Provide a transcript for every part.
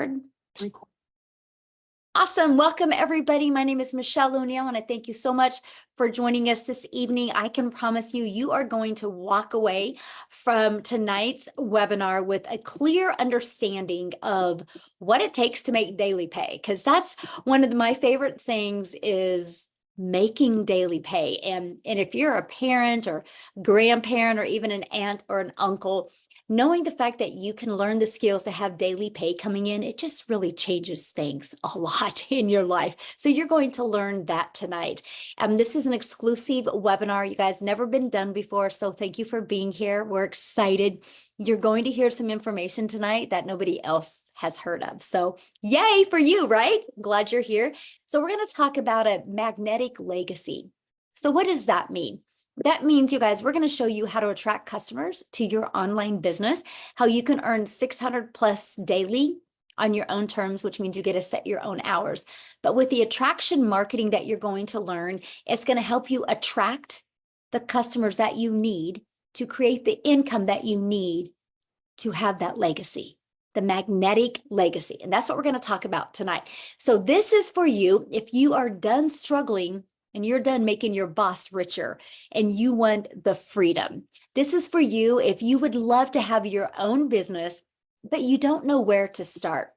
record? Awesome. Welcome, everybody. My name is Michelle O'Neill, and I thank you so much for joining us this evening. I can promise you, you are going to walk away from tonight's webinar with a clear understanding of what it takes to make daily pay, because that's one of my favorite things is making daily pay. And if you're a parent or grandparent or even an aunt or an uncle, knowing the fact that you can learn the skills to have daily pay coming in, it just really changes things a lot in your life. So you're going to learn that tonight. This is an exclusive webinar. You guys never been done before. So thank you for being here. We're excited. You're going to hear some information tonight that nobody else has heard of. So yay for you, right? Glad you're here. So we're going to talk about a magnetic legacy. So what does that mean? That means, you guys, we're going to show you how to attract customers to your online business, how you can earn 600 plus daily on your own terms, which means you get to set your own hours. But with the attraction marketing that you're going to learn, it's going to help you attract the customers that you need to create the income that you need to have that legacy, the magnetic legacy. And that's what we're going to talk about tonight. So this is for you if you are done struggling and you're done making your boss richer and you want the freedom. This is for you if you would love to have your own business, but you don't know where to start.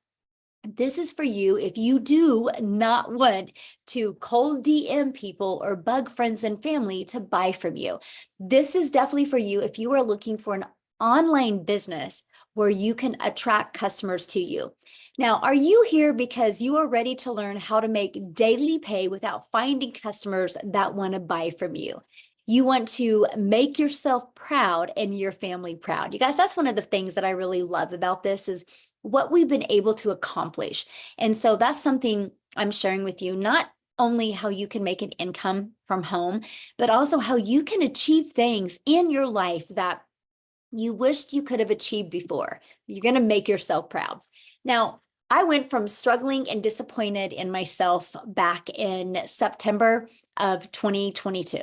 This is for you if you do not want to cold DM people or bug friends and family to buy from you. This is definitely for you if you are looking for an online business where you can attract customers to you. Now, are you here because you are ready to learn how to make daily pay without finding customers that want to buy from you? You want to make yourself proud and your family proud. You guys, that's one of the things that I really love about this is what we've been able to accomplish. And so that's something I'm sharing with you, not only how you can make an income from home, but also how you can achieve things in your life that you wished you could have achieved before. You're going to make yourself proud. Now, I went from struggling and disappointed in myself back in September of 2022.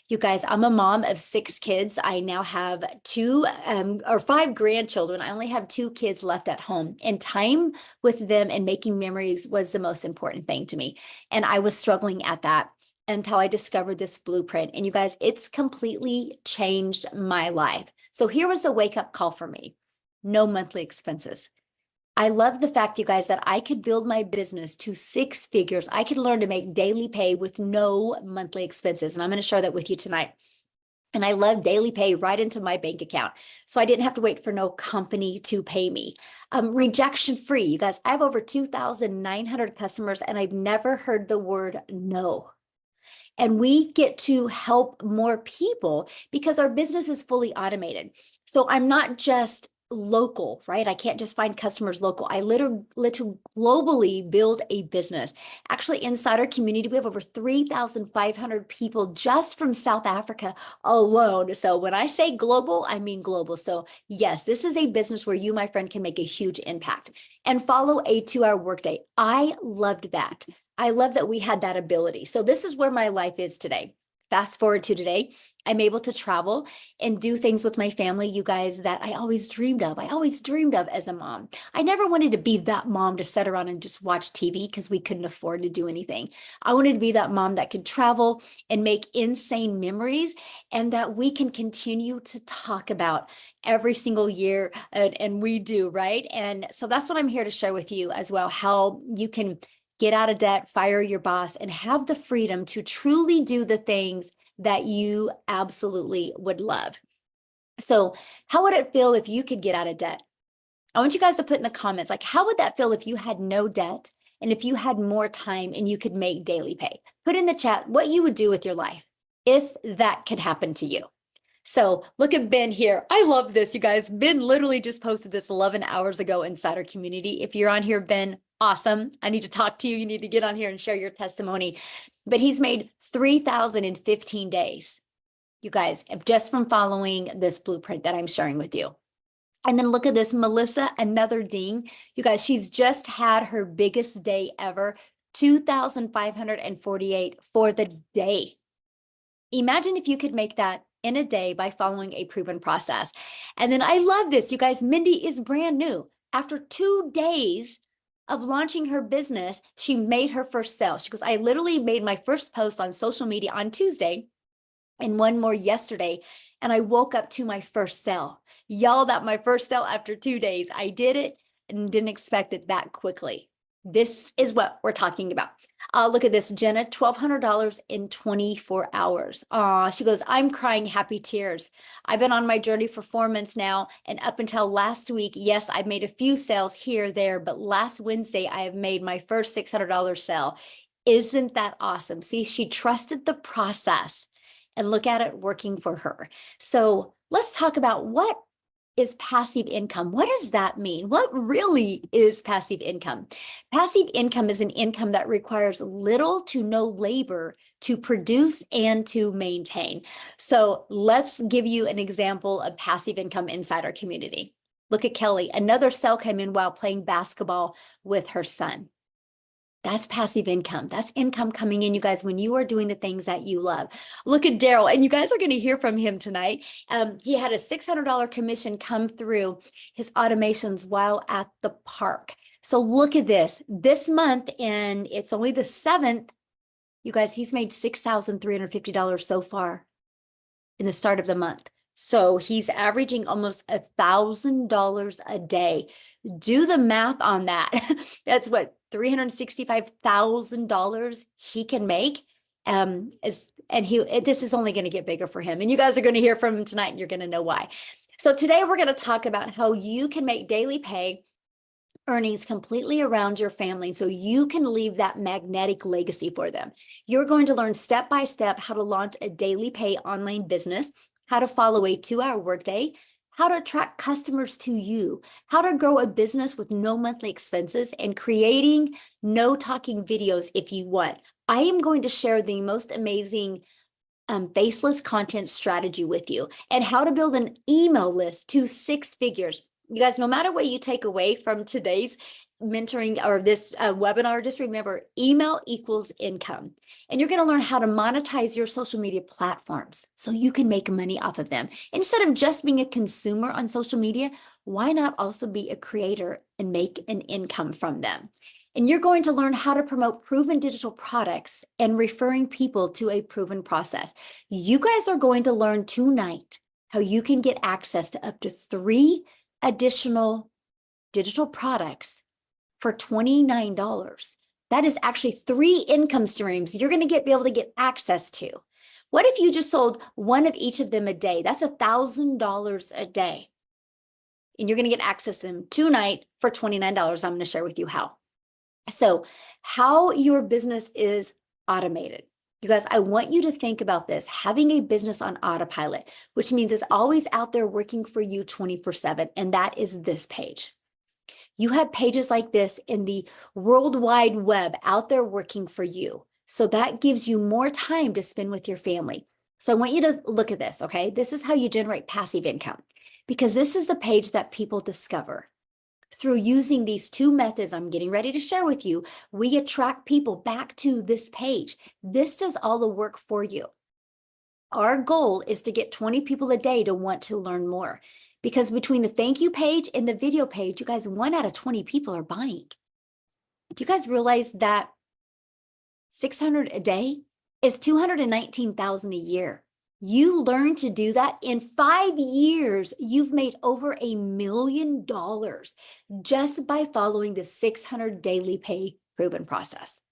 You guys, I'm a mom of 6 kids. I now have 5 grandchildren. I only have 2 kids left at home, and time with them and making memories was the most important thing to me. And I was struggling at that until I discovered this blueprint. And you guys, it's completely changed my life. So here was the wake-up call for me. No monthly expenses. I love the fact, you guys, that I could build my business to 6 figures. I could learn to make daily pay with no monthly expenses. And I'm going to share that with you tonight. And I love daily pay right into my bank account. So I didn't have to wait for no company to pay me. Rejection free. You guys, I have over 2,900 customers and I've never heard the word no. And we get to help more people because our business is fully automated. So I'm not just local, right? I can't just find customers local. I literally globally build a business. Actually, inside our community, we have over 3,500 people just from South Africa alone. So when I say global, I mean global. So yes, this is a business where you, my friend, can make a huge impact and follow a 2-hour workday. I loved that. I love that we had that ability. So this is where my life is today. Fast forward to today, I'm able to travel and do things with my family, you guys, that I always dreamed of. I always dreamed of as a mom. I never wanted to be that mom to sit around and just watch TV because we couldn't afford to do anything. I wanted to be that mom that could travel and make insane memories and that we can continue to talk about every single year. And we do, right? And so that's what I'm here to share with you as well, how you can get out of debt, fire your boss, and have the freedom to truly do the things that you absolutely would love. So how would it feel if you could get out of debt? I want you guys to put in the comments, like, how would that feel if you had no debt and if you had more time and you could make daily pay? Put in the chat what you would do with your life if that could happen to you. So look at Ben here. I love this, you guys. Ben literally just posted this 11 hours ago inside our community. If you're on here, Ben, awesome. I need to talk to you. You need to get on here and share your testimony. But he's made 3,000 in 15 days, you guys, just from following this blueprint that I'm sharing with you. And then look at this, Melissa, another ding. You guys, she's just had her biggest day ever, 2,548 for the day. Imagine if you could make that in a day by following a proven process. And then I love this, you guys, Mindy is brand new. After 2 days of launching her business, she made her first sale. She goes, I literally made my first post on social media on Tuesday and one more yesterday, and I woke up to my first sale. Y'all, that my first sale after 2 days. I did it and didn't expect it that quickly. This is what we're talking about. Look at this, Jenna, $1,200 in 24 hours. She goes, I'm crying happy tears. I've been on my journey for 4 months now, and up until last week, yes, I've made a few sales here or there, but last Wednesday, I have made my first $600 sale. Isn't that awesome? See, she trusted the process, and look at it working for her. So let's talk about what is passive income. What does that mean? What really is passive income? Passive income is an income that requires little to no labor to produce and to maintain. So let's give you an example of passive income inside our community. Look at Kelly. Another sale came in while playing basketball with her son. That's passive income. That's income coming in, you guys, when you are doing the things that you love. Look at Daryl, and you guys are going to hear from him tonight. He had a $600 commission come through his automations while at the park. So look at this month, and it's only the 7th. You guys, he's made $6,350 so far in the start of the month. So he's averaging almost $1,000 a day. Do the math on that. That's what, $365,000 he can make. This is only going to get bigger for him. And you guys are going to hear from him tonight, and you're going to know why. So today we're going to talk about how you can make daily pay earnings completely around your family so you can leave that magnetic legacy for them. You're going to learn step by step how to launch a daily pay online business, how to follow a 2-hour workday, how to attract customers to you, how to grow a business with no monthly expenses, and creating no talking videos if you want. I am going to share the most amazing faceless content strategy with you, and how to build an email list to 6 figures. You guys, no matter what you take away from today's mentoring or this webinar, just remember, email equals income. And you're going to learn how to monetize your social media platforms so you can make money off of them. Instead of just being a consumer on social media, why not also be a creator and make an income from them? And you're going to learn how to promote proven digital products and referring people to a proven process. You guys are going to learn tonight how you can get access to up to 3 additional digital products for $29. That is actually 3 income streams you're going to be able to get access to. What if you just sold one of each of them a day? That's $1,000 a day. And you're going to get access to them tonight for $29. I'm going to share with you how. So how your business is automated. You guys, I want you to think about this, having a business on autopilot, which means it's always out there working for you 24/7. And that is this page. You have pages like this in the World Wide Web out there working for you. So that gives you more time to spend with your family. So I want you to look at this, okay? This is how you generate passive income, because this is the page that people discover. Through using these 2 methods I'm getting ready to share with you, we attract people back to this page. This does all the work for you. Our goal is to get 20 people a day to want to learn more, because between the thank you page and the video page, you guys, 1 out of 20 people are buying. Do you guys realize that 600 a day is 219,000 a year? You learn to do that in 5 years. You've made over $1 million just by following the 600 daily pay proven process.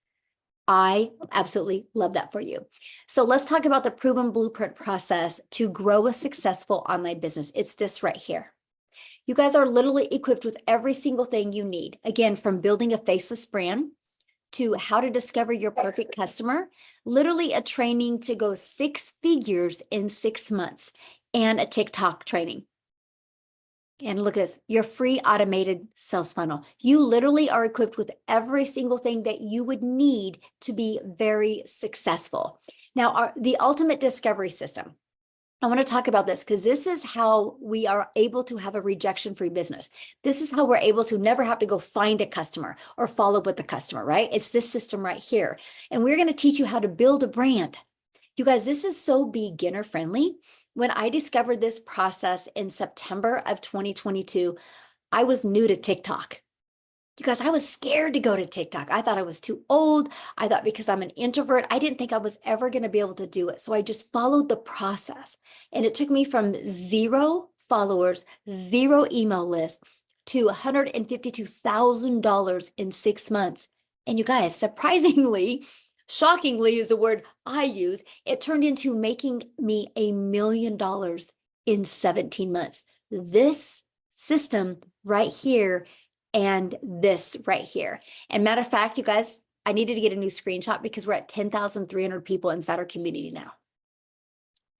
I absolutely love that for you. So let's talk about the proven blueprint process to grow a successful online business. It's this right here. You guys are literally equipped with every single thing you need. Again, from building a faceless brand to how to discover your perfect customer, literally a training to go 6 figures in 6 months, and a TikTok training. And look at this, your free automated sales funnel. You literally are equipped with every single thing that you would need to be very successful. Now, the ultimate discovery system. I want to talk about this because this is how we are able to have a rejection-free business. This is how we're able to never have to go find a customer or follow up with the customer, right? It's this system right here. And we're going to teach you how to build a brand. You guys, this is so beginner friendly. When I discovered this process in September of 2022, I was new to TikTok. You guys, I was scared to go to TikTok. I thought I was too old. I thought because I'm an introvert, I didn't think I was ever going to be able to do it. So I just followed the process. And it took me from 0 followers, 0 email list to $152,000 in 6 months. And you guys, surprisingly, shockingly is the word I use, it turned into making me $1 million in 17 months. This system right here and this right here. And matter of fact, you guys, I needed to get a new screenshot because we're at 10,300 people inside our community now.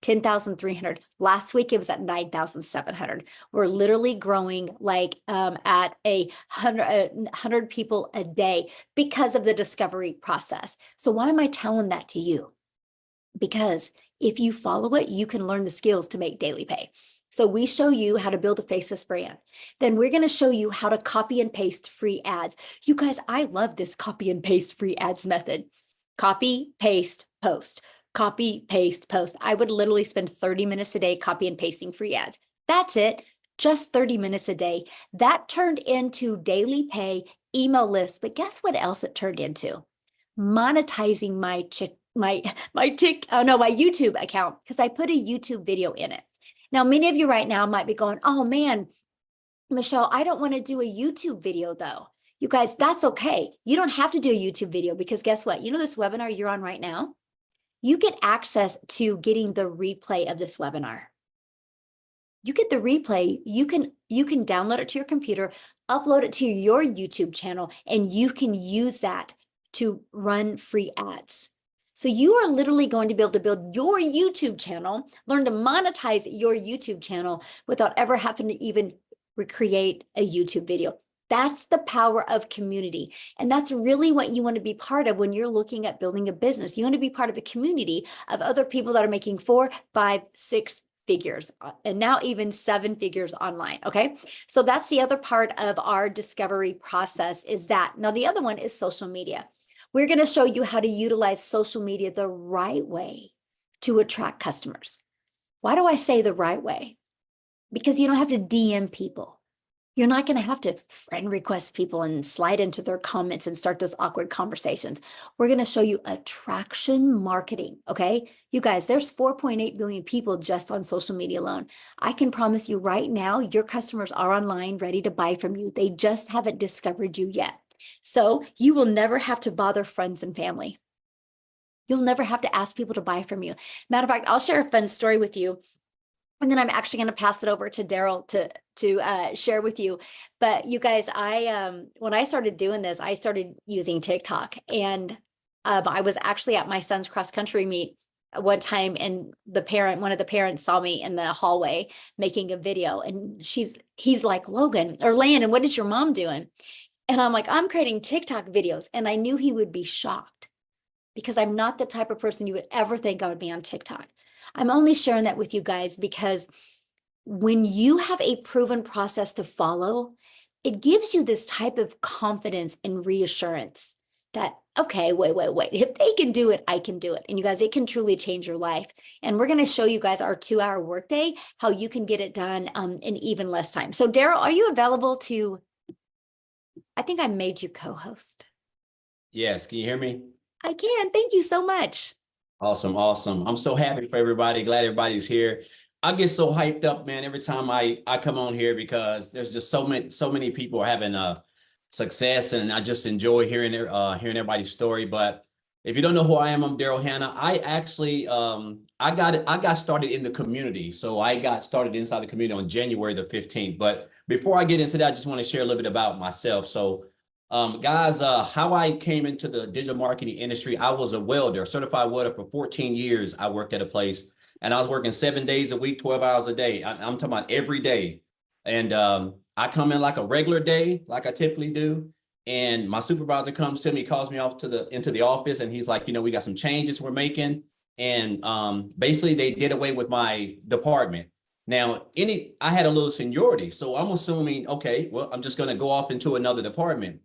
10,300. Last week it was at 9,700. We're literally growing like at 100 people a day because of the discovery process. So why am I telling that to you? Because if you follow it, you can learn the skills to make daily pay. So we show you how to build a faceless brand. Then we're going to show you how to copy and paste free ads. You guys, I love this copy and paste free ads method. Copy, paste, post. Copy, paste, post. I would literally spend 30 minutes a day copy and pasting free ads. That's it. Just 30 minutes a day. That turned into daily pay email lists. But guess what else it turned into? Monetizing my YouTube account, because I put a YouTube video in it. Now, many of you right now might be going, oh man, Michelle, I don't want to do a YouTube video though. You guys, that's okay. You don't have to do a YouTube video because guess what? You know this webinar you're on right now? You get access to getting the replay of this webinar. You get the replay, you can download it to your computer, upload it to your YouTube channel, and you can use that to run free ads. So you are literally going to be able to build your YouTube channel, learn to monetize your YouTube channel without ever having to even recreate a YouTube video. That's the power of community. And that's really what you want to be part of when you're looking at building a business. You want to be part of a community of other people that are making 4, 5, 6 figures, and now even 7 figures online. Okay. So that's the other part of our discovery process is that. Now, the other one is social media. We're going to show you how to utilize social media the right way to attract customers. Why do I say the right way? Because you don't have to DM people. You're not going to have to friend request people and slide into their comments and start those awkward conversations. We're going to show you attraction marketing. Okay. You guys, there's 4.8 billion people just on social media alone. I can promise you right now, your customers are online ready to buy from you. They just haven't discovered you yet. So you will never have to bother friends and family. You'll never have to ask people to buy from you. Matter of fact, I'll share a fun story with you. And then I'm actually going to pass it over to Daryl to share with you. But you guys, when I started doing this, I started using TikTok, and I was actually at my son's cross country meet one time, and one of the parents saw me in the hallway making a video, and he's like, Logan or Landon, what is your mom doing? And I'm like, I'm creating TikTok videos. And I knew he would be shocked because I'm not the type of person you would ever think I would be on TikTok. I'm only sharing that with you guys because when you have a proven process to follow, it gives you this type of confidence and reassurance that, okay, wait. If they can do it, I can do it. And you guys, it can truly change your life. And we're going to show you guys our 2-hour workday, how you can get it done in even less time. So Daryl, are you available to, I think I made you co-host. Yes, can you hear me? I can. Thank you so much. Awesome. I'm so happy for everybody. Glad everybody's here. I get so hyped up, man, every time I come on here because there's just so many people are having success, and I just enjoy hearing everybody's story. But if you don't know who I am, I'm Daryl Hanna. I actually I got started in the community. So I got started inside the community on January the 15th. But before I get into that, I just want to share a little bit about myself. So guys, how I came into the digital marketing industry, I was a welder, certified welder for 14 years. I worked at a place, and I was working 7 days a week, 12 hours a day. I'm talking about every day. And I come in like a regular day, like I typically do. And my supervisor comes to me, calls me off into the office, and he's like, we got some changes we're making. And basically they did away with my department. Now, I had a little seniority, so I'm assuming, okay, well, I'm just going to go off into another department.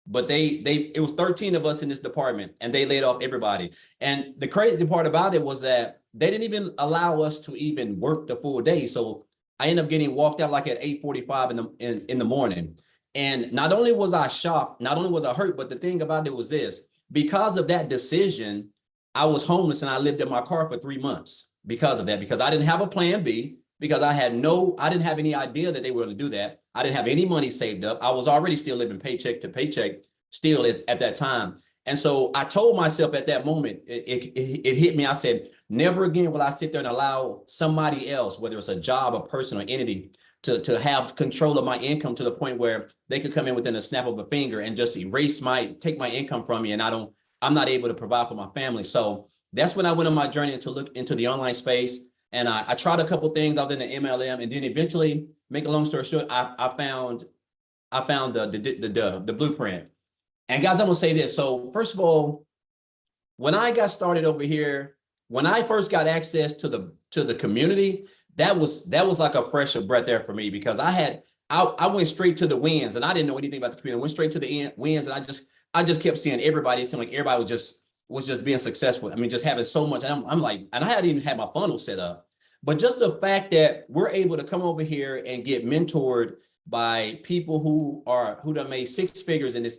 But it was 13 of us in this department, and they laid off everybody. And the crazy part about it was that they didn't even allow us to even work the full day. So I ended up getting walked out like at 8:45 in the morning. And not only was I shocked, not only was I hurt, but the thing about it was this: because of that decision, I was homeless and I lived in my car for 3 months because of that, because I didn't have a plan B, because I didn't have any idea that they were going to do that. I didn't have any money saved up. I was already still living paycheck to paycheck still at that time. And so I told myself at that moment, it hit me. I said, never again will I sit there and allow somebody else, whether it's a job, a person, or entity, to have control of my income to the point where they could come in within a snap of a finger and just take my income from me, and I'm not able to provide for my family. So that's when I went on my journey to look into the online space. And I tried a couple things. I was in the MLM, and then eventually, make a long story short, I found the blueprint. And guys, I'm gonna say this. So first of all, when I got started over here, when I first got access to the community, that was like a fresh of breath there for me, because I went straight to the wins, and I didn't know anything about the community. I went straight to the wins, and I just kept seeing everybody. It seemed like everybody was just being successful. I mean, just having so much. I'm like, and I hadn't even had my funnel set up, but just the fact that we're able to come over here and get mentored by people who done made six figures in this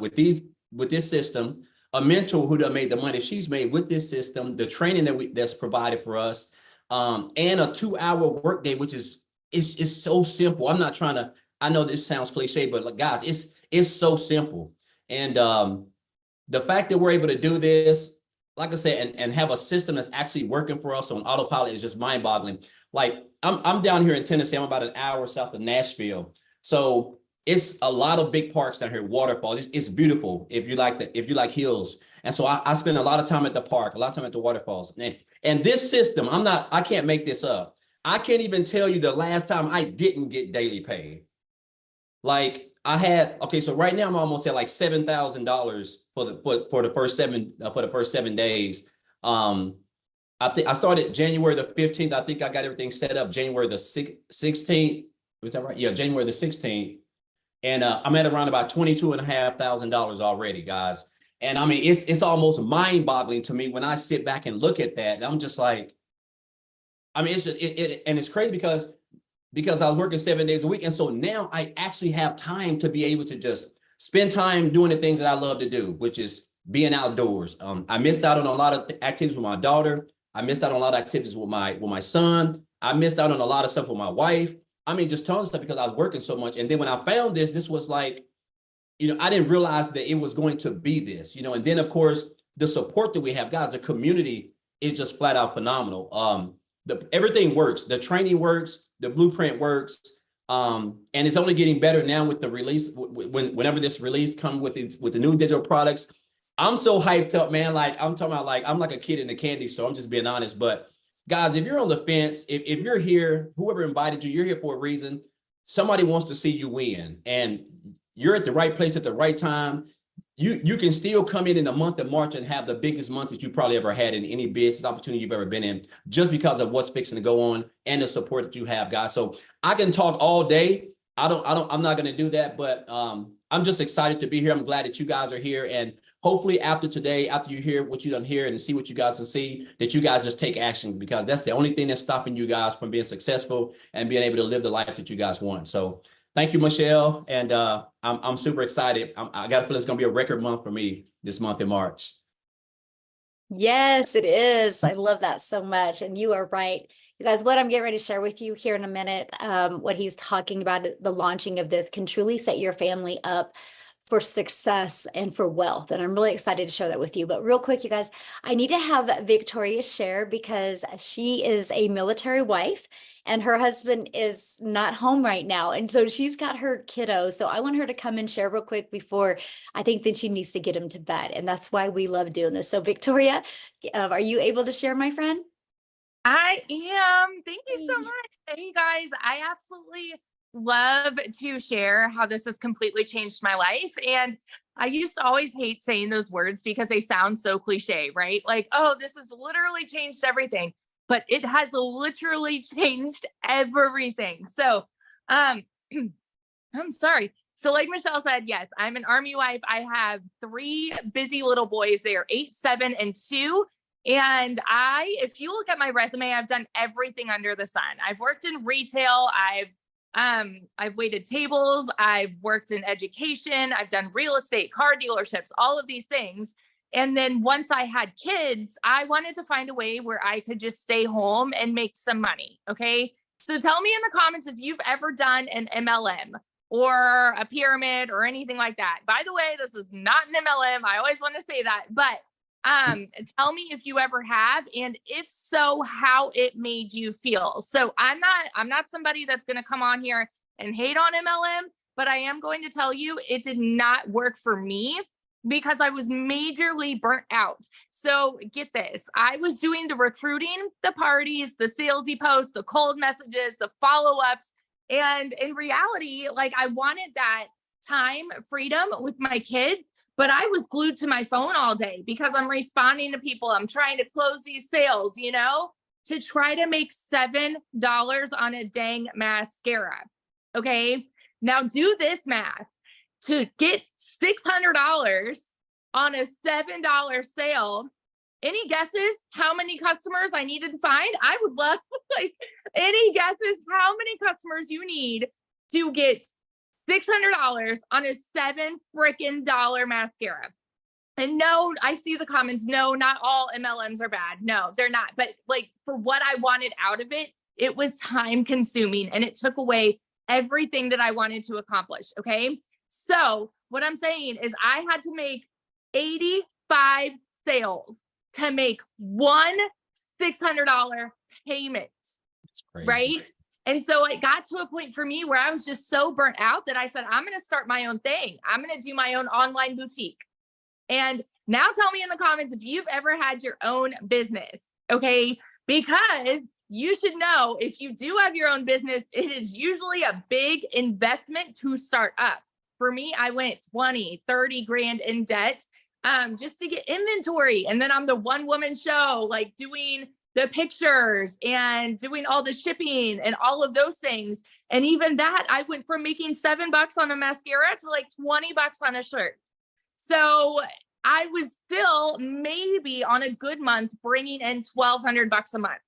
with this system, a mentor who done made the money she's made with this system, the training that's provided for us, and a 2-hour workday, which is so simple. I'm not trying to. I know this sounds cliche, but like, guys, it's so simple. And the fact that we're able to do this, like I said, and have a system that's actually working for us on autopilot is just mind-boggling. Like, I'm down here in Tennessee. I'm about an hour south of Nashville. So it's a lot of big parks down here, waterfalls. It's beautiful if you like hills. And so I spend a lot of time at the park, a lot of time at the waterfalls. And this system, I can't make this up. I can't even tell you the last time I didn't get daily pay. Like, so right now I'm almost at like $7,000 for the first 7 days. I think I started January the 15th. I think I got everything set up January the 16th. Was that right? Yeah, January the 16th. And I'm at around about $22,500 already, guys. And I mean, it's almost mind-boggling to me when I sit back and look at that. And I'm just like, I mean, it's just, and it's crazy because I was working 7 days a week. And so now I actually have time to be able to just spend time doing the things that I love to do, which is being outdoors. I missed out on a lot of activities with my daughter. I missed out on a lot of activities with my son. I missed out on a lot of stuff with my wife. I mean, just tons of stuff because I was working so much. And then when I found this was like, I didn't realize that it was going to be this, and then of course, the support that we have, guys, the community is just flat out phenomenal. Everything works. The training works, the blueprint works. And it's only getting better now with the release. Whenever this release comes with the new digital products, I'm so hyped up, man. Like, I'm talking about, like, I'm like a kid in a candy store. I'm just being honest. But guys, if you're on the fence, if you're here, whoever invited you, you're here for a reason. Somebody wants to see you win, and you're at the right place at the right time. You can still come in the month of March and have the biggest month that you probably ever had in any business opportunity you've ever been in, just because of what's fixing to go on and the support that you have, guys. So I can talk all day. I'm not going to do that, but I'm just excited to be here. I'm glad that you guys are here. And hopefully after today, after you hear what you done hear and see what you guys can see, that you guys just take action, because that's the only thing that's stopping you guys from being successful and being able to live the life that you guys want. So thank you, Michelle. And I'm super excited. I got to feel it's going to be a record month for me this month in March. Yes, it is. I love that so much. And you are right. You guys, what I'm getting ready to share with you here in a minute, what he's talking about, the launching of this can truly set your family up for success and for wealth. And I'm really excited to share that with you. But real quick, you guys, I need to have Victoria share, because she is a military wife and her husband is not home right now. And so she's got her kiddo. So I want her to come and share real quick before I think that she needs to get him to bed. And that's why we love doing this. So Victoria, are you able to share, my friend? I am. Thank you so much. Hey guys, I absolutely love to share how this has completely changed my life. And I used to always hate saying those words because they sound so cliche, right? Like, oh, this has literally changed everything, but it has literally changed everything. So, I'm sorry. So like Michelle said, yes, I'm an Army wife. I have 3 busy little boys. They are 8, 7, and 2. And if you look at my resume, I've done everything under the sun. I've worked in retail. I've I've waited tables. I've worked in education. I've done real estate, car dealerships, all of these things. And then once I had kids, I wanted to find a way where I could just stay home and make some money. Okay. So tell me in the comments if you've ever done an MLM or a pyramid or anything like that. By the way, this is not an MLM. I always want to say that, but tell me if you ever have, and if so, how it made you feel. So I'm not somebody that's going to come on here and hate on MLM, but I am going to tell you it did not work for me because I was majorly burnt out. So get this, I was doing the recruiting, the parties, the salesy posts, the cold messages, the follow-ups. And in reality, like I wanted that time freedom with my kids, but I was glued to my phone all day because I'm responding to people. I'm trying to close these sales, to try to make $7 on a dang mascara. Okay. Now do this math. To get $600 on a $7 sale, any guesses how many customers I needed to find? I would love like any guesses how many customers you need to get $600 on a $7 mascara. And no, I see the comments. No, not all MLMs are bad. No, they're not. But like for what I wanted out of it, it was time consuming and it took away everything that I wanted to accomplish. Okay. So what I'm saying is I had to make 85 sales to make one $600 payment. That's crazy. Right. And so it got to a point for me where I was just so burnt out that I said, I'm going to start my own thing. I'm going to do my own online boutique. And now tell me in the comments if you've ever had your own business. Okay. Because you should know if you do have your own business, it is usually a big investment to start up. For me, I went 20, 30 grand in debt just to get inventory. And then I'm the one woman show, like doing the pictures and doing all the shipping and all of those things. And even that, I went from making $7 on a mascara to like $20 on a shirt. So I was still maybe on a good month bringing in $1,200 a month.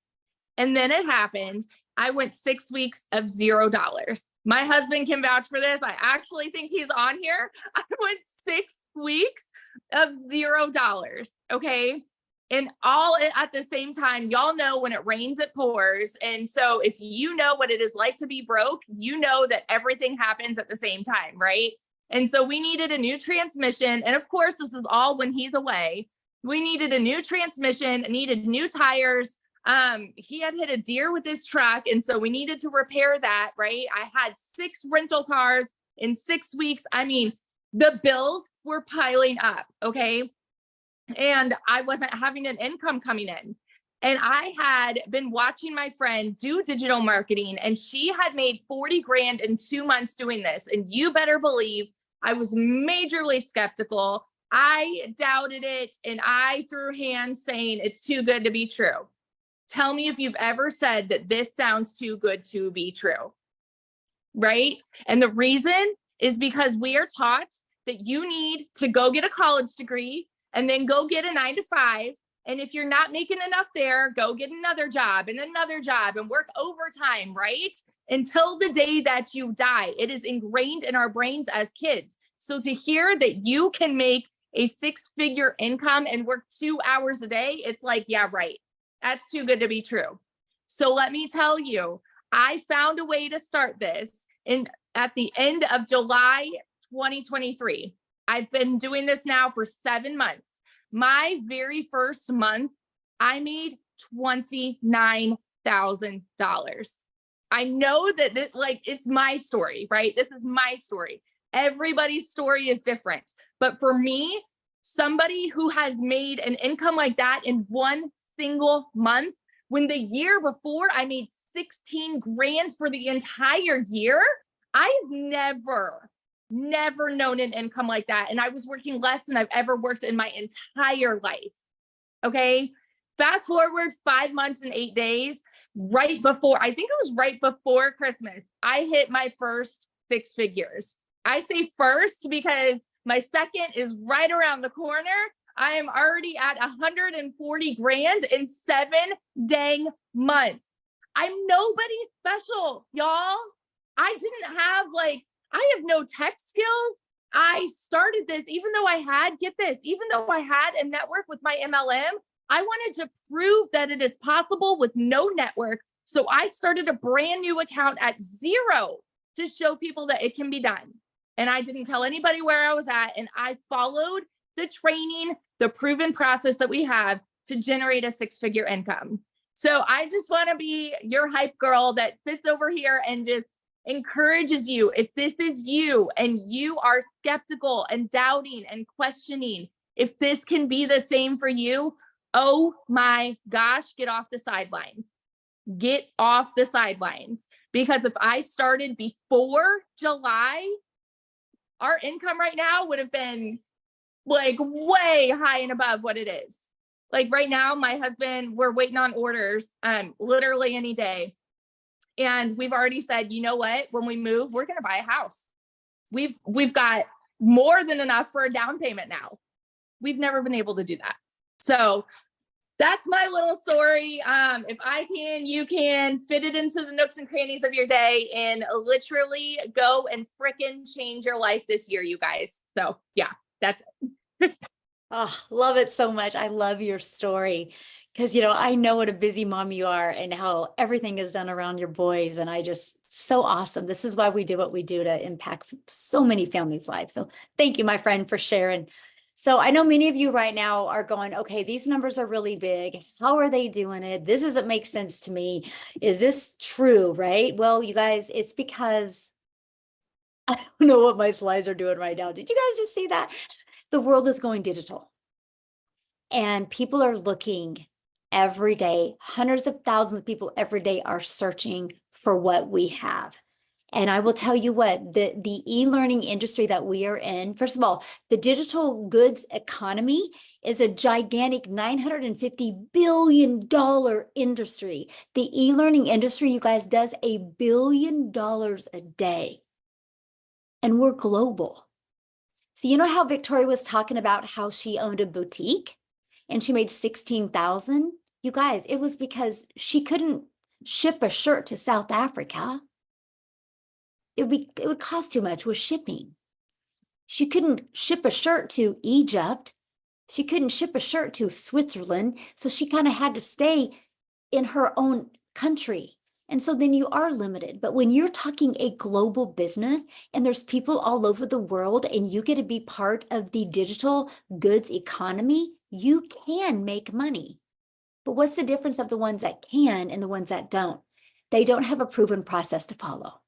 And then it happened. I went 6 weeks of $0. My husband can vouch for this. I actually think he's on here. I went 6 weeks of $0. Okay. And all at the same time, y'all know when it rains, it pours. And so if you know what it is like to be broke, you know that everything happens at the same time, right? And so we needed a new transmission. And of course, this is all when he's away. We needed a new transmission, needed new tires. He had hit a deer with his truck. And so we needed to repair that, right? I had 6 rental cars in 6 weeks. I mean, the bills were piling up. Okay. And I wasn't having an income coming in. And I had been watching my friend do digital marketing, and she had made 40 grand in 2 months doing this. And you better believe I was majorly skeptical. I doubted it and I threw hands saying it's too good to be true. Tell me if you've ever said that this sounds too good to be true, right? And the reason is because we are taught that you need to go get a college degree and then go get a 9-to-5. And if you're not making enough there, go get another job and work overtime, right? Until the day that you die. It is ingrained in our brains as kids. So to hear that you can make a 6-figure income and work 2 hours a day, it's like, yeah, right. That's too good to be true. So let me tell you, I found a way to start this at the end of July 2023. I've been doing this now for 7 months. My very first month, I made $29,000. I know that it's my story, right? This is my story. Everybody's story is different. But for me, somebody who has made an income like that in one single month, when the year before I made 16 grand for the entire year, I've never known an income like that. And I was working less than I've ever worked in my entire life. Okay. Fast forward 5 months and 8 days, right before Christmas, I hit my first 6 figures. I say first because my second is right around the corner. I am already at 140 grand in 7 dang months. I'm nobody special, y'all. I didn't have I have no tech skills. I started this, even though I had, get this, even though I had a network with my MLM, I wanted to prove that it is possible with no network. So I started a brand new account at zero to show people that it can be done. And I didn't tell anybody where I was at. And I followed the training, the proven process that we have to generate a 6-figure income. So I just want to be your hype girl that sits over here and just encourages you. If this is you and you are skeptical and doubting and questioning if this can be the same for you, oh my gosh, get off the sidelines. Get off the sidelines. Because if I started before July, our income right now would have been like way high and above what it is. Like right now, my husband, we're waiting on orders literally any day. And we've already said, you know what, when we move, we're going to buy a house. We've got more than enough for a down payment now. We've never been able to do that. So that's my little story. If I can, you can fit it into the nooks and crannies of your day and literally go and frickin' change your life this year, you guys. So yeah, that's it. Oh, love it so much. I love your story because, I know what a busy mom you are and how everything is done around your boys. And so awesome. This is why we do what we do to impact so many families' lives. So thank you, my friend, for sharing. So I know many of you right now are going, okay, these numbers are really big. How are they doing it? This doesn't make sense to me. Is this true? Right? Well, you guys, it's because I don't know what my slides are doing right now. Did you guys just see that? The world is going digital and people are looking every day. Hundreds of thousands of people every day are searching for what we have. And I will tell you what, the e-learning industry that we are in, first of all, the digital goods economy is a gigantic $950 billion industry. The e-learning industry, you guys, does $1 billion a day. And we're global. So you know how Victoria was talking about how she owned a boutique and she made $16,000? You guys, it was because she couldn't ship a shirt to South Africa. It would cost too much with shipping. She couldn't ship a shirt to Egypt. She couldn't ship a shirt to Switzerland. So she kind of had to stay in her own country. And so then you are limited. But when you're talking a global business and there's people all over the world and you get to be part of the digital goods economy, you can make money. But what's the difference of the ones that can and the ones that don't? They don't have a proven process to follow.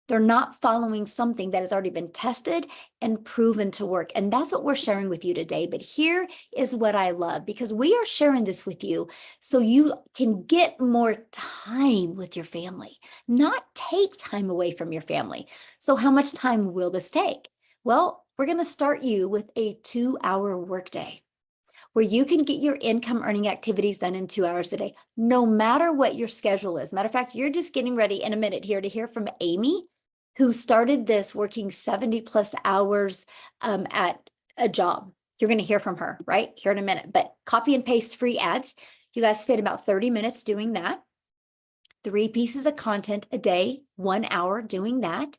They're not following something that has already been tested and proven to work. And that's what we're sharing with you today. But here is what I love, because we are sharing this with you so you can get more time with your family, not take time away from your family. So how much time will this take? Well, we're going to start you with a 2-hour workday where you can get your income earning activities done in 2 hours a day, no matter what your schedule is. Matter of fact, you're just getting ready in a minute here to hear from Amy, who started this working 70 plus hours at a job. You're going to hear from her right here in a minute, but copy and paste free ads. You guys spend about 30 minutes doing that. 3 pieces of content a day, 1 hour doing that.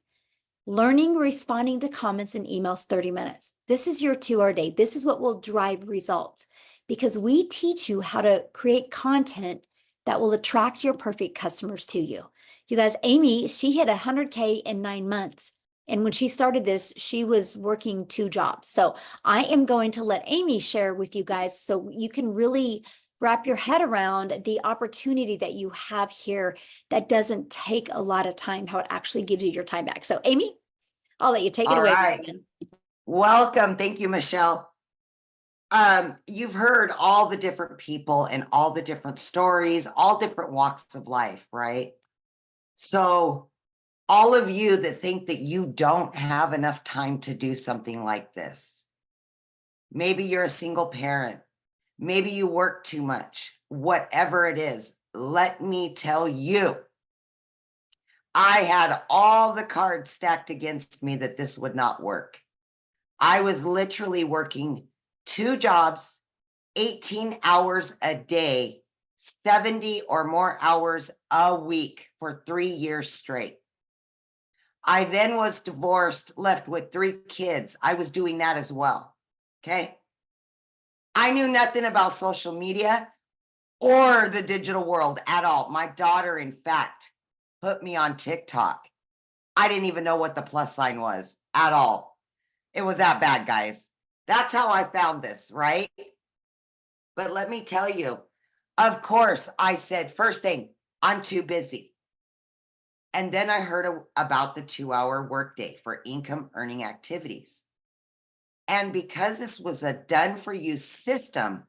Learning, responding to comments and emails, 30 minutes. This is your 2-hour day. This is what will drive results because we teach you how to create content that will attract your perfect customers to you. You guys, Amy, she hit 100K in 9 months. And when she started this, she was working 2 jobs. So I am going to let Amy share with you guys so you can really wrap your head around the opportunity that you have here that doesn't take a lot of time, how it actually gives you your time back. So Amy, I'll let you take it All away. right. Welcome. Thank you, Michelle. You've heard all the different people and all the different stories, all different walks of life, right? So all of you that think that you don't have enough time to do something like this, maybe you're a single parent, maybe you work too much, whatever it is, let me tell you, I had all the cards stacked against me that this would not work. I was literally working 2 jobs, 18 hours a day, 70 or more hours a week for 3 years straight. I then was divorced, left with 3 kids. I was doing that as well. Okay. I knew nothing about social media or the digital world at all. My daughter, in fact, put me on TikTok. I didn't even know what the plus sign was at all. It was that bad, guys. That's how I found this, right? But let me tell you, of course, I said, first thing, I'm too busy. And then I heard about the 2-hour workday for income earning activities. And because this was a done for you system,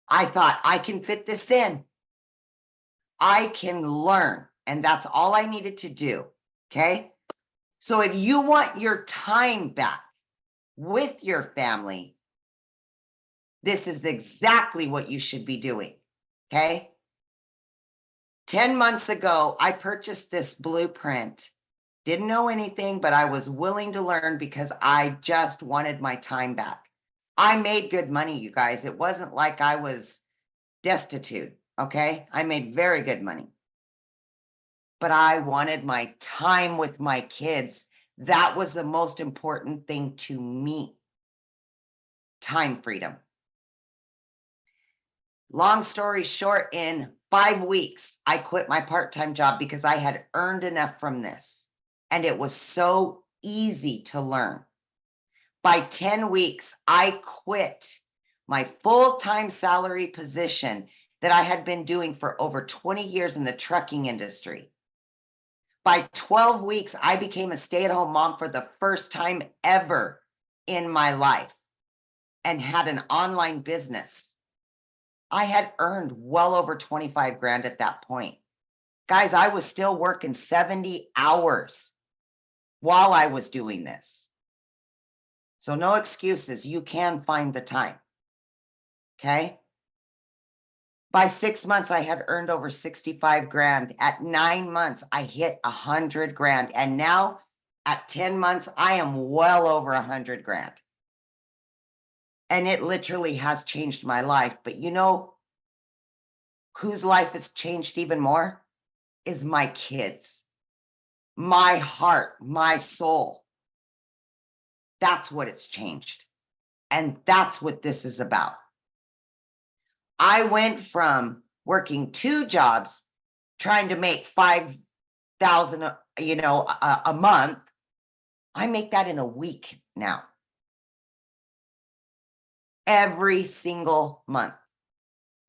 I thought I can fit this in. I can learn. And that's all I needed to do. Okay. So if you want your time back with your family, this is exactly what you should be doing. Okay. 10 months ago, I purchased this blueprint. Didn't know anything, but I was willing to learn because I just wanted my time back. I made good money, you guys. It wasn't like I was destitute. Okay. I made very good money. But I wanted my time with my kids. That was the most important thing to me. Time freedom. Long story short, in 5 weeks, I quit my part-time job because I had earned enough from this. And it was so easy to learn. By 10 weeks, I quit my full-time salary position that I had been doing for over 20 years in the trucking industry. By 12 weeks, I became a stay-at-home mom for the first time ever in my life and had an online business. I had earned well over 25 grand at that point. Guys, I was still working 70 hours while I was doing this. So no excuses. You can find the time. Okay. By 6 months, I had earned over 65 grand. At 9 months, I hit 100 grand. And now at 10 months, I am well over 100 grand. And it literally has changed my life. But you know whose life has changed even more? Is my kids, my heart, my soul. That's what it's changed. And that's what this is about. I went from working 2 jobs, trying to make 5,000, a month. I make that in a week now. Every single month,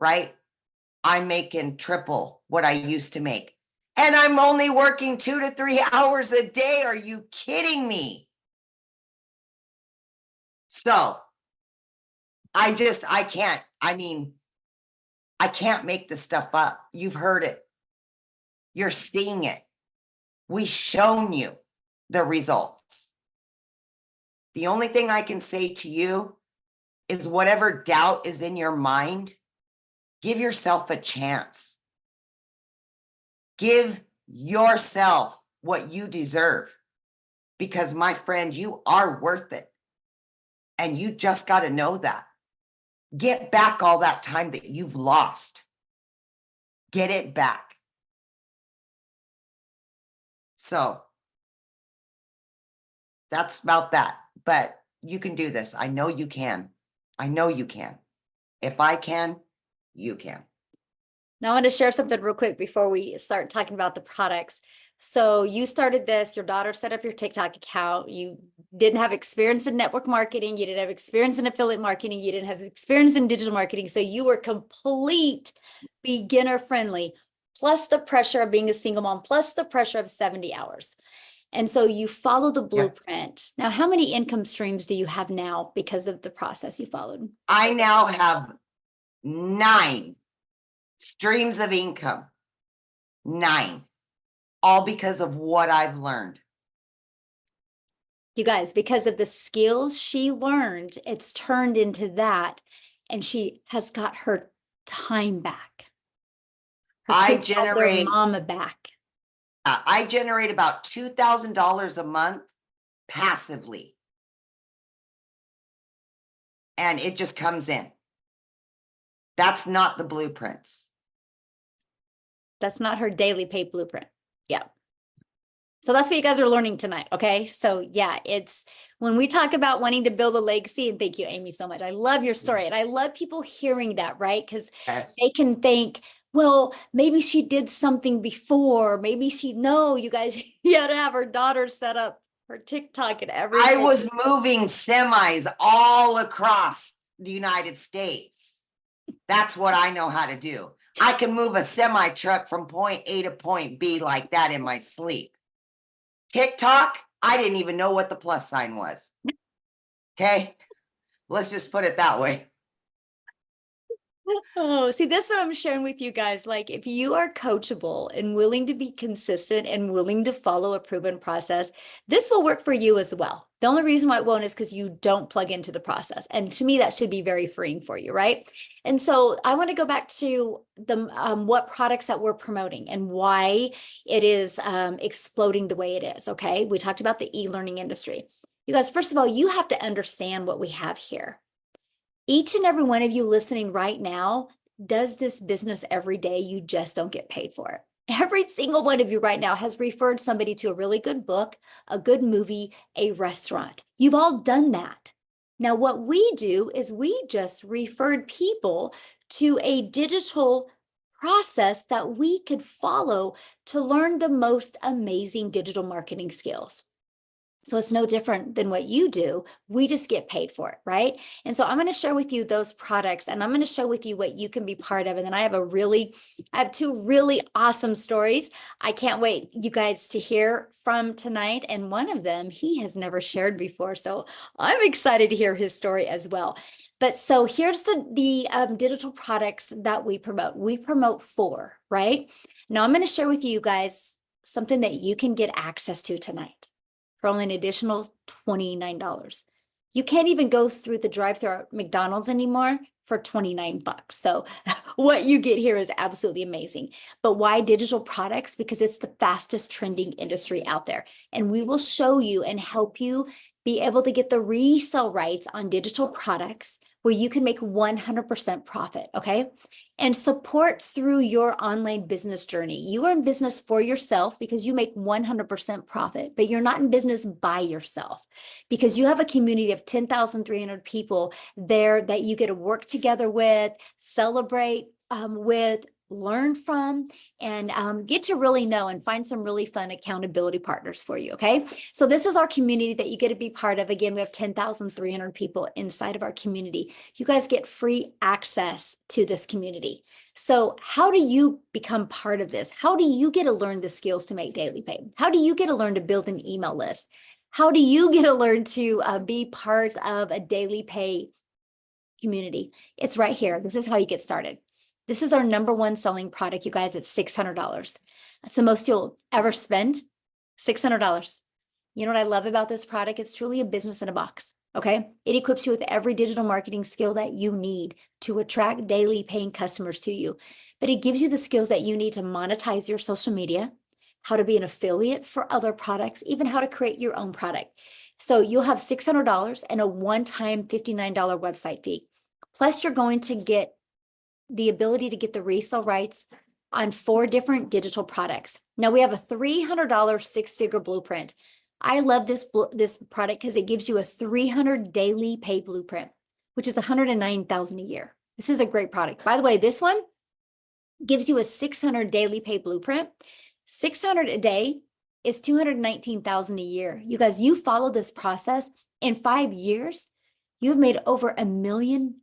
right? I'm making triple what I used to make. And I'm only working 2 to 3 hours a day. Are you kidding me? So I can't. I can't make this stuff up. You've heard it. You're seeing it. We've shown you the results. The only thing I can say to you is whatever doubt is in your mind, give yourself a chance. Give yourself what you deserve. Because my friend, you are worth it. And you just got to know that. Get back all that time that you've lost. Get it back. So that's about that. But you can do this. I know you can. I know you can. If I can, you can. Now I want to share something real quick before we start talking about the products. So you started this, your daughter set up your TikTok account. You didn't have experience in network marketing. You didn't have experience in affiliate marketing. You didn't have experience in digital marketing. So you were complete beginner friendly, plus the pressure of being a single mom, plus the pressure of 70 hours. And so you follow the blueprint. Now, how many income streams do you have now because of the process you followed? I now have 9 streams of income. 9. All because of what I've learned. You guys, because of the skills she learned, it's turned into that. And she has got her time back. Her kids have their mama back. I generate about $2,000 a month passively. And it just comes in. That's not the blueprints. That's not her daily pay blueprint. Yeah. So that's what you guys are learning tonight. Okay. So yeah, it's when we talk about wanting to build a legacy, and thank you, Amy, so much. I love your story and I love people hearing that, right? Because Yes. they can think, well, maybe she did something before. Maybe no, you guys, you had to have her daughter set up her TikTok and everything. I was moving semis all across the United States. That's what I know how to do. I can move a semi truck from point A to point B like that in my sleep. TikTok, I didn't even know what the plus sign was. Okay, let's just put it that way. Oh, see, that's what I'm sharing with you guys. Like, if you are coachable and willing to be consistent and willing to follow a proven process, this will work for you as well. The only reason why it won't is because you don't plug into the process. And to me, that should be very freeing for you, right? And so I want to go back to the what products that we're promoting and why it is exploding the way it is. Okay, we talked about the e-learning industry. You guys, first of all, you have to understand what we have here. Each and every one of you listening right now does this business every day. You just don't get paid for it. Every single one of you right now has referred somebody to a really good book, a good movie, a restaurant. You've all done that. Now, what we do is we just referred people to a digital process that we could follow to learn the most amazing digital marketing skills. So it's no different than what you do. We just get paid for it, right? And so I'm going to share with you those products and I'm going to share with you what you can be part of. And then I have two really awesome stories. I can't wait you guys to hear from tonight. And one of them, he has never shared before. So I'm excited to hear his story as well. But so here's the digital products that we promote. We promote 4, right? Now I'm going to share with you guys something that you can get access to tonight for only an additional $29. You can't even go through the drive-thru at McDonald's anymore for $29. So what you get here is absolutely amazing. But why digital products? Because it's the fastest trending industry out there. And we will show you and help you be able to get the resale rights on digital products where you can make 100% profit, okay? And support through your online business journey. You are in business for yourself because you make 100% profit, but you're not in business by yourself because you have a community of 10,300 people there that you get to work together with, celebrate with, learn from, and get to really know and find some really fun accountability partners for you, okay? So this is our community that you get to be part of. Again, we have 10,300 people inside of our community. You guys get free access to this community. So how do you become part of this? How do you get to learn the skills to make daily pay? How do you get to learn to build an email list? How do you get to learn to be part of a daily pay community? It's right here. This is how you get started. This is our #1 selling product, you guys. It's $600. That's the most you'll ever spend, $600. You know what I love about this product? It's truly a business in a box, okay? It equips you with every digital marketing skill that you need to attract daily paying customers to you. But it gives you the skills that you need to monetize your social media, how to be an affiliate for other products, even how to create your own product. So you'll have $600 and a one-time $59 website fee. Plus, you're going to get the ability to get the resale rights on 4 different digital products. Now we have a $300 6-figure blueprint. I love this product because it gives you a 300 daily pay blueprint, which is $109,000 a year. This is a great product. By the way, this one gives you a 600 daily pay blueprint. 600 a day is $219,000 a year. You guys, you follow this process in 5 years, you've made over $1 million.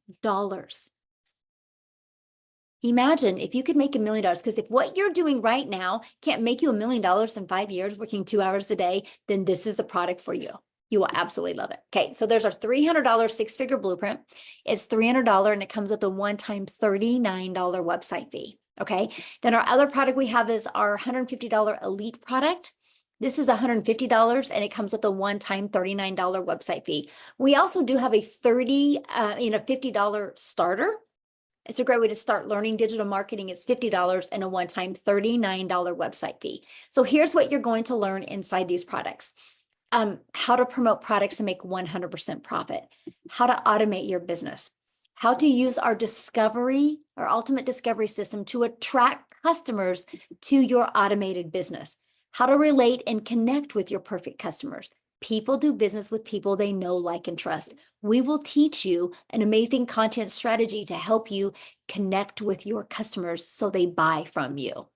Imagine if you could make $1 million, because if what you're doing right now can't make you $1 million in 5 years, working 2 hours a day, then this is a product for you. You will absolutely love it. Okay, so there's our $300 6-figure blueprint. It's $300 and it comes with a one-time $39 website fee. Okay, then our other product we have is our $150 elite product. This is $150 and it comes with a one-time $39 website fee. We also do have a $50 starter. It's a great way to start learning digital marketing. It's $50 and a one-time $39 website fee. So here's what you're going to learn inside these products. How to promote products and make 100% profit, how to automate your business, how to use our ultimate discovery system to attract customers to your automated business, how to relate and connect with your perfect customers. People do business with people they know, like, and trust. We will teach you an amazing content strategy to help you connect with your customers so they buy from you.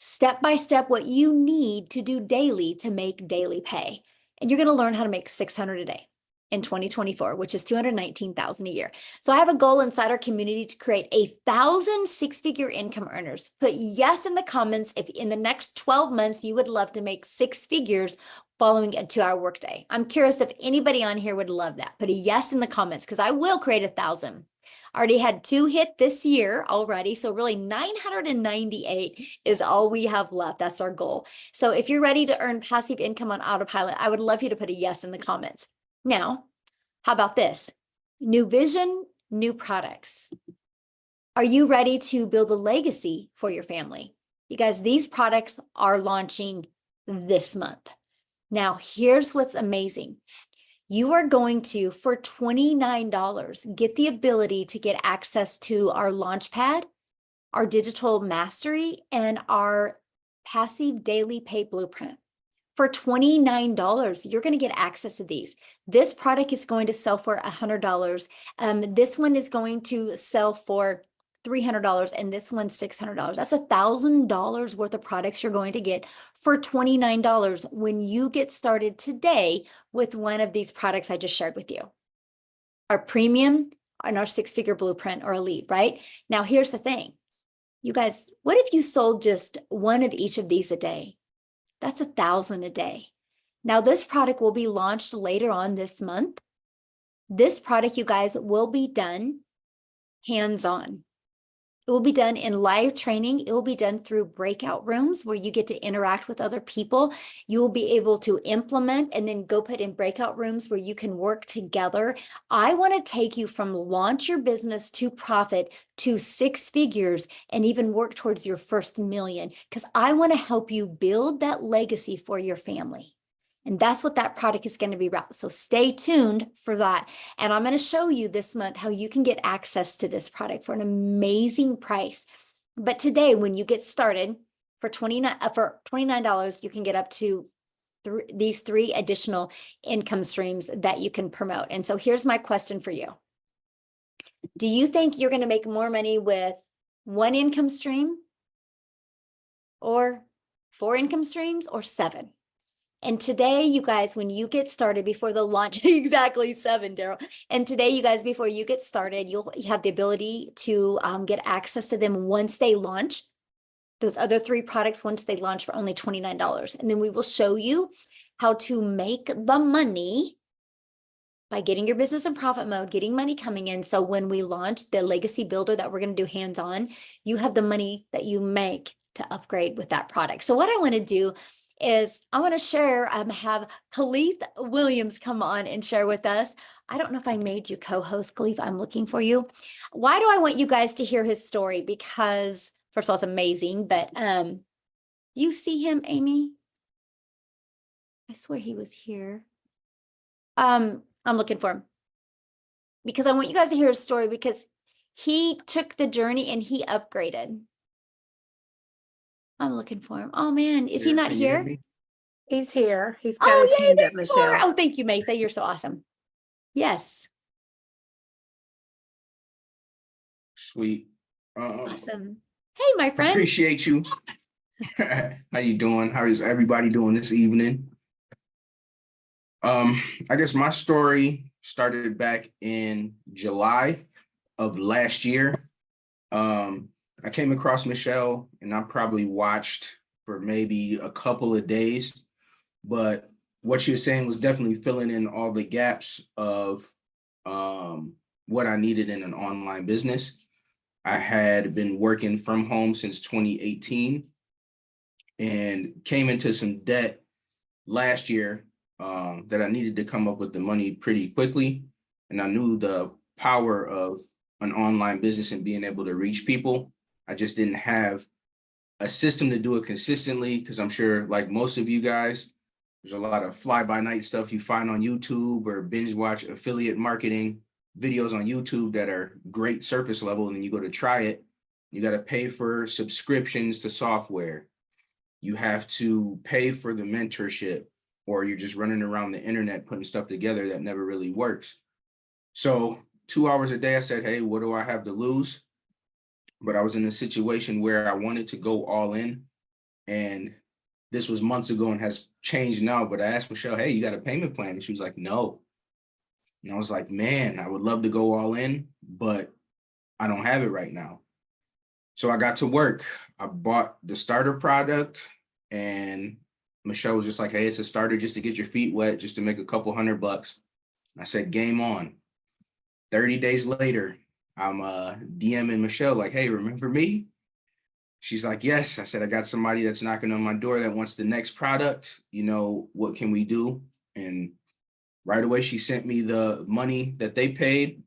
Step by step, what you need to do daily to make daily pay. And you're going to learn how to make $600 a day in 2024, which is $219,000 a year. So I have a goal inside our community to create 1,000 six-figure income earners. Put yes in the comments if in the next 12 months you would love to make 6 figures following a 2-hour workday. I'm curious if anybody on here would love that. Put a yes in the comments because I will create 1,000. Already had 2 hit this year already. So really 998 is all we have left. That's our goal. So if you're ready to earn passive income on autopilot, I would love you to put a yes in the comments. Now, how about this? New vision, new products. Are you ready to build a legacy for your family? You guys, these products are launching this month. Now, here's what's amazing. You are going to, for $29, get the ability to get access to our Launchpad, our digital mastery, and our passive daily pay blueprint. For $29, you're going to get access to these. This product is going to sell for $100. This one is going to sell for $300, and this one's $600. That's $1,000 worth of products you're going to get for $29 when you get started today with one of these products I just shared with you. Our premium and our 6-figure blueprint or elite, right? Now, here's the thing. You guys, what if you sold just one of each of these a day? That's $1,000 a day. Now, this product will be launched later on this month. This product, you guys, will be done hands-on. It will be done in live training. It will be done through breakout rooms where you get to interact with other people. You will be able to implement and then go put in breakout rooms where you can work together. I want to take you from launch your business to profit to 6 figures and even work towards your first million, because I want to help you build that legacy for your family. And that's what that product is going to be about. So stay tuned for that. And I'm going to show you this month how you can get access to this product for an amazing price. But today, when you get started for $29, you can get up to these 3 additional income streams that you can promote. And so here's my question for you. Do you think you're going to make more money with 1 income stream or 4 income streams or 7? And today, you guys, when you get started before the launch, exactly 7, Daryl. And today, you guys, before you get started, you'll have the ability to get access to them once they launch. Those other 3 products, once they launch for only $29. And then we will show you how to make the money by getting your business in profit mode, getting money coming in. So when we launch the legacy builder that we're going to do hands-on, you have the money that you make to upgrade with that product. So what I want to do is I want to share, have Khalif Williams come on and share with us. I don't know if I made you co-host, Khalif. I'm looking for you. Why do I want you guys to hear his story? Because first of all, it's amazing, but you see him, Amy? I swear he was here. I'm looking for him because I want you guys to hear his story because he took the journey and he upgraded. I'm looking for him. Oh man, is he not here? He's here. He's got his hand up, Michelle. Oh, thank you, Maytha. You're so awesome. Yes. Sweet. Awesome. Hey, my friend. Appreciate you. How you doing? How is everybody doing this evening? I guess my story started back in July of last year. I came across Michelle and I probably watched for maybe a couple of days, but what she was saying was definitely filling in all the gaps of what I needed in an online business. I had been working from home since 2018 and came into some debt last year that I needed to come up with the money pretty quickly. And I knew the power of an online business and being able to reach people. I just didn't have a system to do it consistently because I'm sure, like most of you guys, there's a lot of fly-by-night stuff you find on YouTube or binge watch affiliate marketing videos on YouTube that are great surface level, and then you go to try it, you got to pay for subscriptions to software. you have to pay for the mentorship, or you're just running around the internet putting stuff together that never really works. So 2 hours a day, I said, hey, what do I have to lose? But I was in a situation where I wanted to go all in, and this was months ago and has changed now. But I asked Michelle, hey, you got a payment plan? And she was like, no. And I was like, man, I would love to go all in, but I don't have it right now. So I got to work. I bought the starter product, and Michelle was just like, hey, it's a starter just to get your feet wet, just to make a couple $100. I said, game on. 30 days later, I'm DMing Michelle like, hey, remember me? She's like, yes. I said, I got somebody that's knocking on my door that wants the next product. You know, what can we do? And right away, she sent me the money that they paid.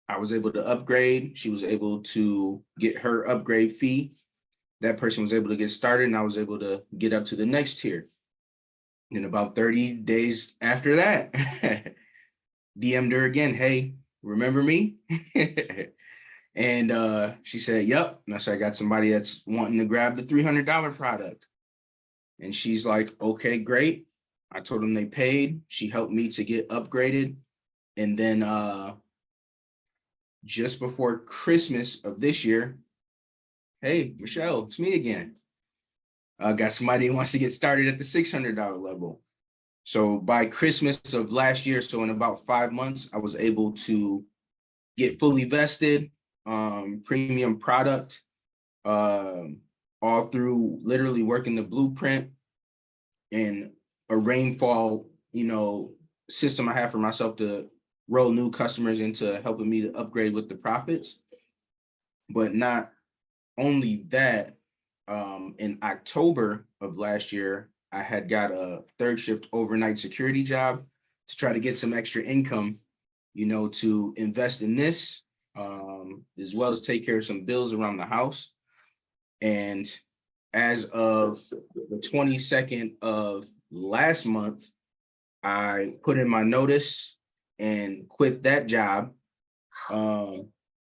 I was able to upgrade. She was able to get her upgrade fee. That person was able to get started, and I was able to get up to the next tier. And about 30 days after that, DM'd her again, hey, remember me? And she said, yep. And I said, I got somebody that's wanting to grab the $300 product. And she's like, okay, great. I told them they paid. She helped me to get upgraded. And then just before Christmas of this year, hey, Michelle, it's me again. I got somebody who wants to get started at the $600 level. So by Christmas of last year, so in about 5 months, I was able to get fully vested, premium product, all through literally working the blueprint and a rainfall, system I have for myself to roll new customers into helping me to upgrade with the profits. But not only that, in October of last year, I had got a third shift overnight security job to try to get some extra income, to invest in this, as well as take care of some bills around the house. And as of the 22nd of last month, I put in my notice and quit that job,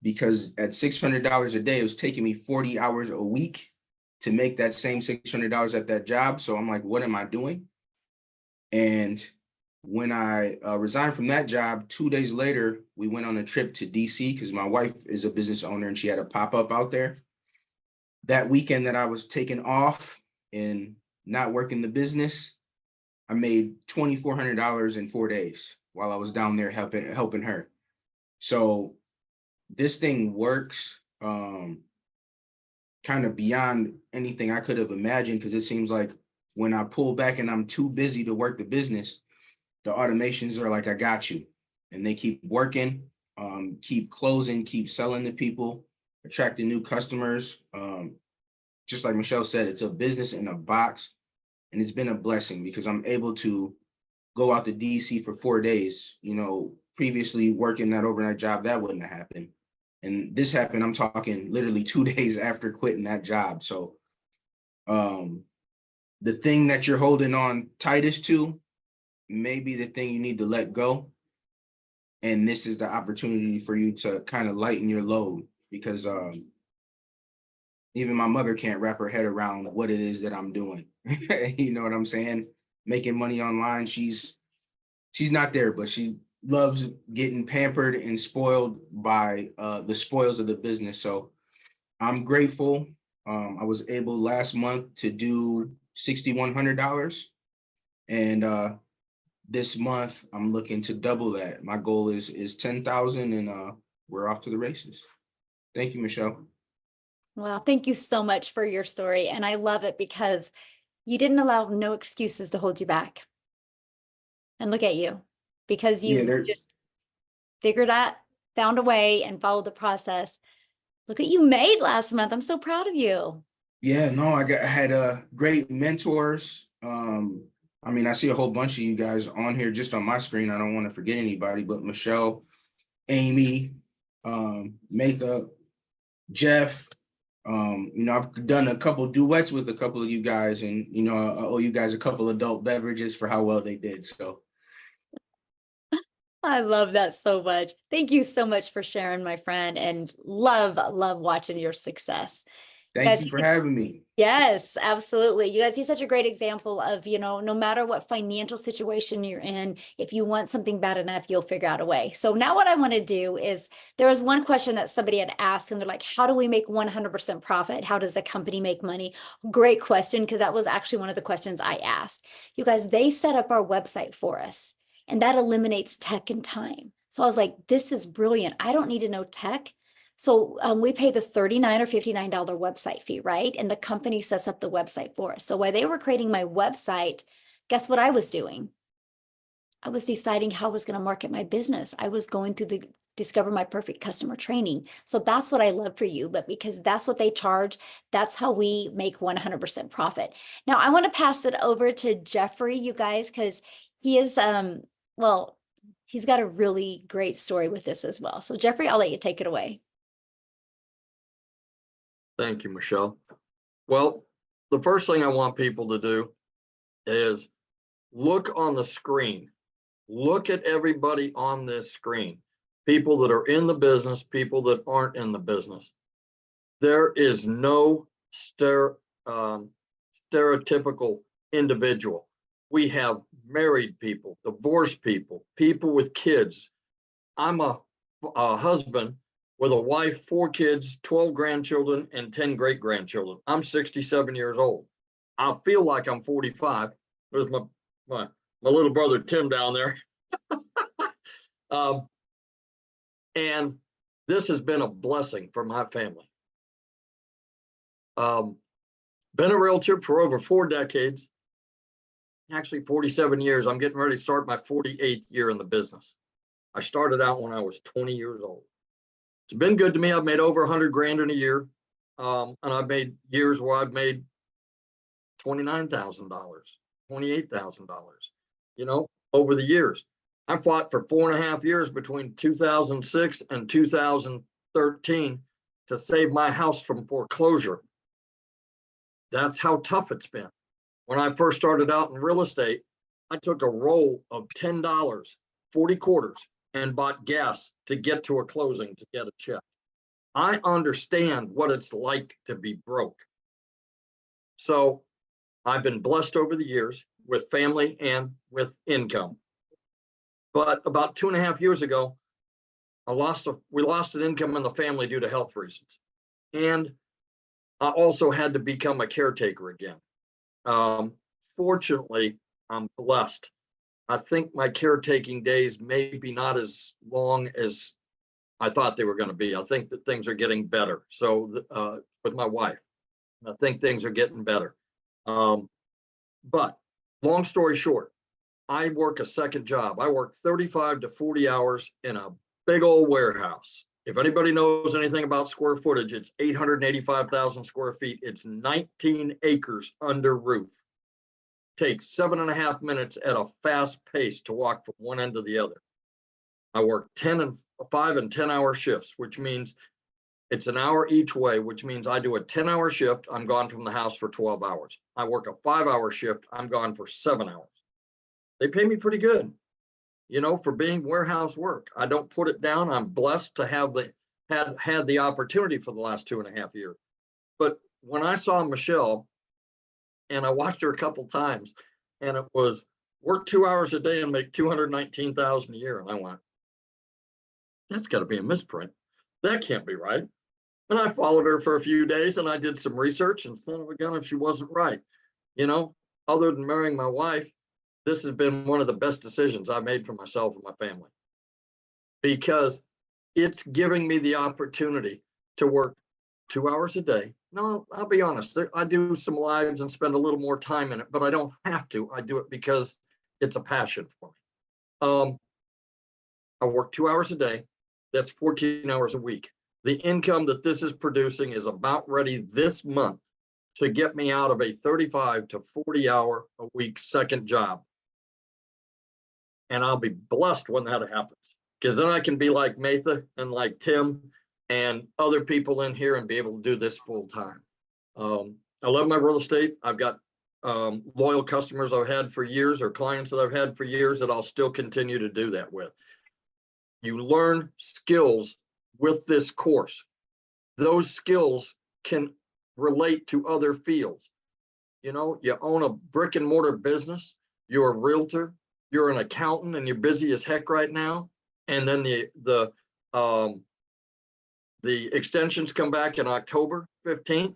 because at $600 a day, it was taking me 40 hours a week to make that same $600 at that job. So I'm like, what am I doing? And when I resigned from that job, 2 days later, we went on a trip to DC because my wife is a business owner and she had a pop-up out there. That weekend that I was taking off and not working the business, I made $2,400 in 4 days while I was down there helping her. So this thing works kind of beyond anything I could have imagined, because it seems like when I pull back and I'm too busy to work the business, the automations are like, I got you. And they keep working, keep closing, keep selling to people, attracting new customers. Just like Michelle said, it's a business in a box. And it's been a blessing because I'm able to go out to DC for 4 days. Previously working that overnight job, that wouldn't have happened. And this happened, I'm talking literally 2 days after quitting that job. So the thing that you're holding on tightest to may be the thing you need to let go. And this is the opportunity for you to kind of lighten your load, because even my mother can't wrap her head around what it is that I'm doing. You know what I'm saying? Making money online, she's not there, but she loves getting pampered and spoiled by the spoils of the business. So I'm grateful. I was able last month to do $6,100. And this month I'm looking to double that. My goal is 10,000, and we're off to the races. Thank you, Michelle. Well, thank you so much for your story. And I love it because you didn't allow no excuses to hold you back. And look at you, because you just figured out, found a way and followed the process. Look what you made last month. I'm so proud of you. Yeah, no, I had great mentors. I see a whole bunch of you guys on here just on my screen. I don't want to forget anybody, but Michelle, Amy, Makeup, Jeff. I've done a couple duets with a couple of you guys, and I owe you guys a couple adult beverages for how well they did. So I love that so much. Thank you so much for sharing, my friend, and love watching your success. Thank Guys, you he's for a- having me. Yes, absolutely. You guys, he's such a great example of, no matter what financial situation you're in, if you want something bad enough, you'll figure out a way. So now what I want to do is, there was one question that somebody had asked, and they're like, how do we make 100% profit? How does a company make money? Great question, because that was actually one of the questions I asked. You guys, they set up our website for us, and that eliminates tech and time. So I was like, this is brilliant. I don't need to know tech. So we pay the $39 or $59 website fee, right? And the company sets up the website for us. So while they were creating my website, guess what I was doing? I was deciding how I was going to market my business. I was going through the Discover My Perfect Customer training. So that's what I love for you, but because that's what they charge, that's how we make 100% profit. Now I want to pass it over to Jeffrey, you guys, because he is, well, he's got a really great story with this as well. So Jeffrey, I'll let you take it away. Thank you, Michelle. Well, the first thing I want people to do is look on the screen. Look at everybody on this screen. People that are in the business, people that aren't in the business. There is no stereotypical individual. We have married people, divorced people, people with kids. I'm a husband with a wife, 4 kids, 12 grandchildren, and 10 great-grandchildren. I'm 67 years old. I feel like I'm 45. There's my little brother, Tim, down there. And this has been a blessing for my family. Been a realtor for over 4 decades, actually 47 years. I'm getting ready to start my 48th year in the business. I started out when I was 20 years old. It's been good to me. I've made over 100 grand in a year. And I've made years where I've made $29,000, $28,000, over the years. I fought for 4.5 years between 2006 and 2013 to save my house from foreclosure. That's how tough it's been. When I first started out in real estate, I took a roll of $10, 40 quarters, and bought gas to get to a closing to get a check. I understand what it's like to be broke. So I've been blessed over the years with family and with income. But about 2.5 years ago, we lost an income in the family due to health reasons. And I also had to become a caretaker again. Fortunately, I'm blessed. I think my caretaking days may be not as long as I thought they were going to be. I think that things are getting better. So with my wife, I think things are getting better. But long story short, I work a second job. I work 35 to 40 hours in a big old warehouse. If anybody knows anything about square footage, it's 885,000 square feet. It's 19 acres under roof. Takes 7.5 minutes at a fast pace to walk from one end to the other. I work 5 and 10 hour shifts, which means it's an hour each way, which means I do a 10-hour shift. I'm gone from the house for 12 hours. I work a 5-hour shift. I'm gone for 7 hours. They pay me pretty good, for being warehouse work. I don't put it down. I'm blessed to have had the opportunity for the last 2.5 years. But when I saw Michelle, and I watched her a couple times, and it was work 2 hours a day and make $219,000 a year. And I went, that's got to be a misprint. That can't be right. And I followed her for a few days, and I did some research, and son of a gun, if she wasn't right, other than marrying my wife, this has been one of the best decisions I made for myself and my family, because it's giving me the opportunity to work 2 hours a day. No, I'll be honest. I do some lives and spend a little more time in it, but I don't have to. I do it because it's a passion for me. I work 2 hours a day. That's 14 hours a week. The income that this is producing is about ready this month to get me out of a 35 to 40 hour a week second job. And I'll be blessed when that happens, because then I can be like Matha and like Tim and other people in here and be able to do this full time. I love my real estate. I've got loyal customers I've had for years, or clients that I've had for years, that I'll still continue to do that with. You learn skills with this course. Those skills can relate to other fields. You know, you own a brick and mortar business, you're a realtor, you're an accountant, and you're busy as heck right now. And then the extensions come back in October 15th,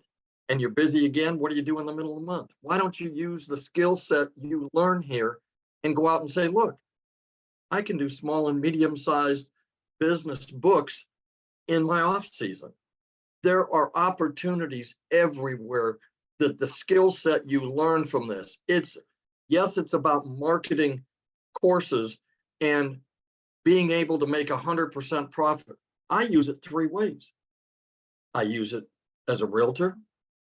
and you're busy again. What do you do in the middle of the month? Why don't you use the skill set you learn here and go out and say, look, I can do small and medium-sized business books in my off season. There are opportunities everywhere that the skill set you learn from this. Yes, it's about marketing courses and being able to make 100% profit. I use it 3 ways. I use it as a realtor.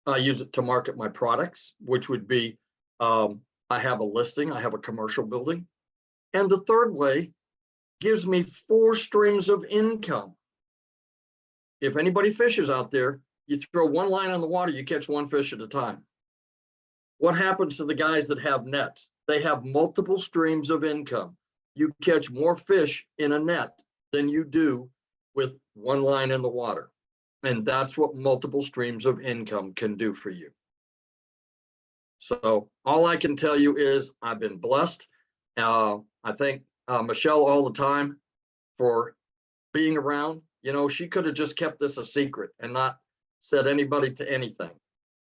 I use it to market my products, which would be, I have a listing, I have a commercial building. And the third way gives me 4 streams of income. If anybody fishes out there, you throw 1 line on the water, you catch 1 fish at a time. What happens to the guys that have nets? They have multiple streams of income. You catch more fish in a net than you do with 1 line in the water. And that's what multiple streams of income can do for you. So all I can tell you is I've been blessed. I thank Michelle all the time for being around. You know, she could have just kept this a secret and not said anybody to anything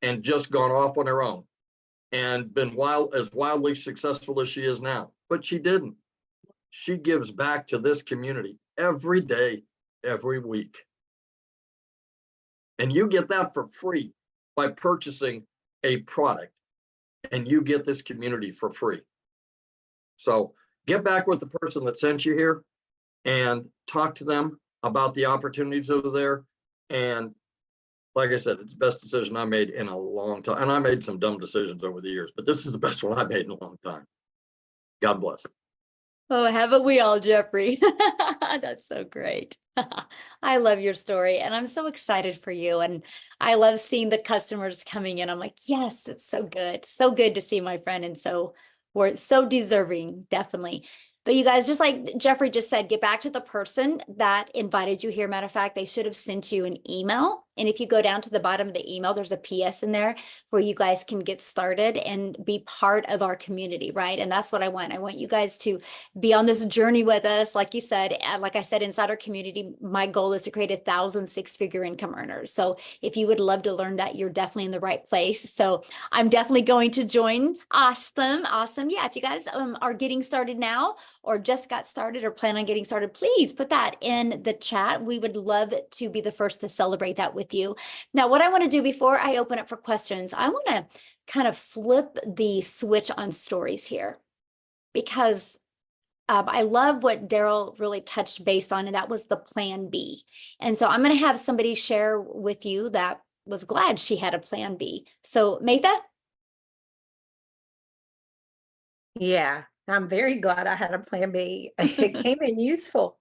and just gone off on her own and been as wildly successful as she is now. But she didn't. She gives back to this community every day, every week. And you get that for free by purchasing a product, and you get this community for free. So get back with the person that sent you here and talk to them about the opportunities over there. And like I said, it's the best decision I made in a long time. And I made some dumb decisions over the years, but this is the best one I made in a long time. God bless. Oh, haven't we all, Jeffrey? That's so great. I love your story and I'm so excited for you. And I love seeing the customers coming in. I'm like, yes, it's so good. So good to see my friend. And so we're so deserving, definitely. But you guys, just like Jeffrey just said, get back to the person that invited you here. Matter of fact, they should have sent you an email. And if you go down to the bottom of the email, there's a PS in there where you guys can get started and be part of our community, right? And that's what I want. I want you guys to be on this journey with us. Like you said, like I said, inside our community, my goal is to create 1,000 six-figure income earners. So if you would love to learn that, you're definitely in the right place. So I'm definitely going to join. Awesome. Awesome. Yeah. If you guys are getting started now or just got started or plan on getting started, please put that in the chat. We would love to be the first to celebrate that with you. Now, what I want to do before I open up for questions, I want to kind of flip the switch on stories here because I love what Daryl really touched base on, and that was the plan B. And so I'm going to have somebody share with you that was glad she had a plan B. So Maytha? Yeah, I'm very glad I had a plan B. It came in useful.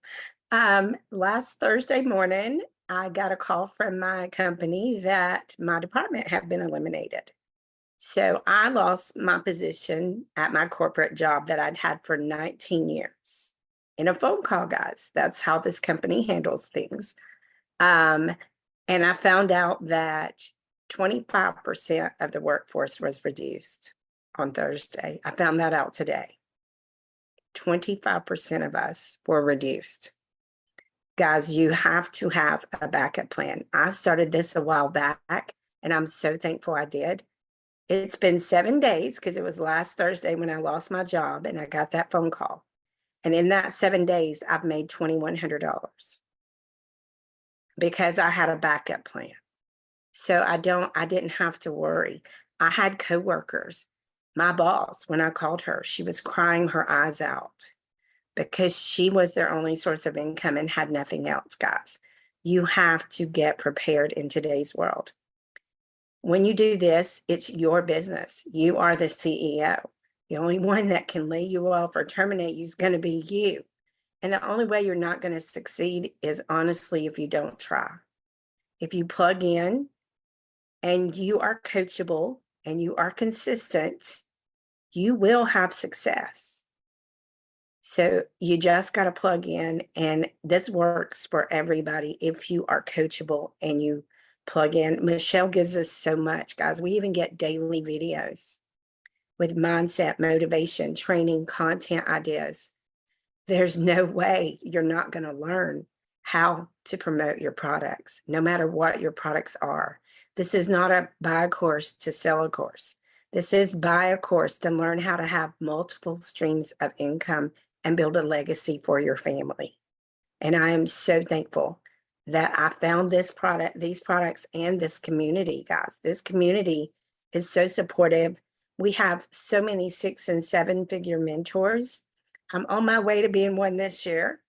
Last Thursday morning, I got a call from my company that my department had been eliminated. So I lost my position at my corporate job that I'd had for 19 years in a phone call, guys. That's how this company handles things. And I found out that 25% of the workforce was reduced on Thursday. I found that out today. 25% of us were reduced. Guys, you have to have a backup plan. I started this a while back, and I'm so thankful I did. It's been 7 days because it was last Thursday when I lost my job and I got that phone call. And in that 7 days, I've made $2,100 because I had a backup plan. So I didn't have to worry. I had coworkers. My boss, when I called her, she was crying her eyes out because she was their only source of income and had nothing else, guys. You have to get prepared in today's world. When you do this, it's your business. You are the CEO. The only one that can lay you off or terminate you is going to be you. And the only way you're not going to succeed is honestly if you don't try. If you plug in and you are coachable and you are consistent, you will have success. So you just got to plug in, and this works for everybody if you are coachable and you plug in. Michelle gives us so much, guys. We even get daily videos with mindset, motivation, training, content ideas. There's no way you're not going to learn how to promote your products, no matter what your products are. This is not a buy a course to sell a course. This is buy a course to learn how to have multiple streams of income and build a legacy for your family. And I am so thankful that I found this product, these products, and this community, guys. This community is so supportive. We have so many 6- and 7-figure mentors. I'm on my way to being one this year.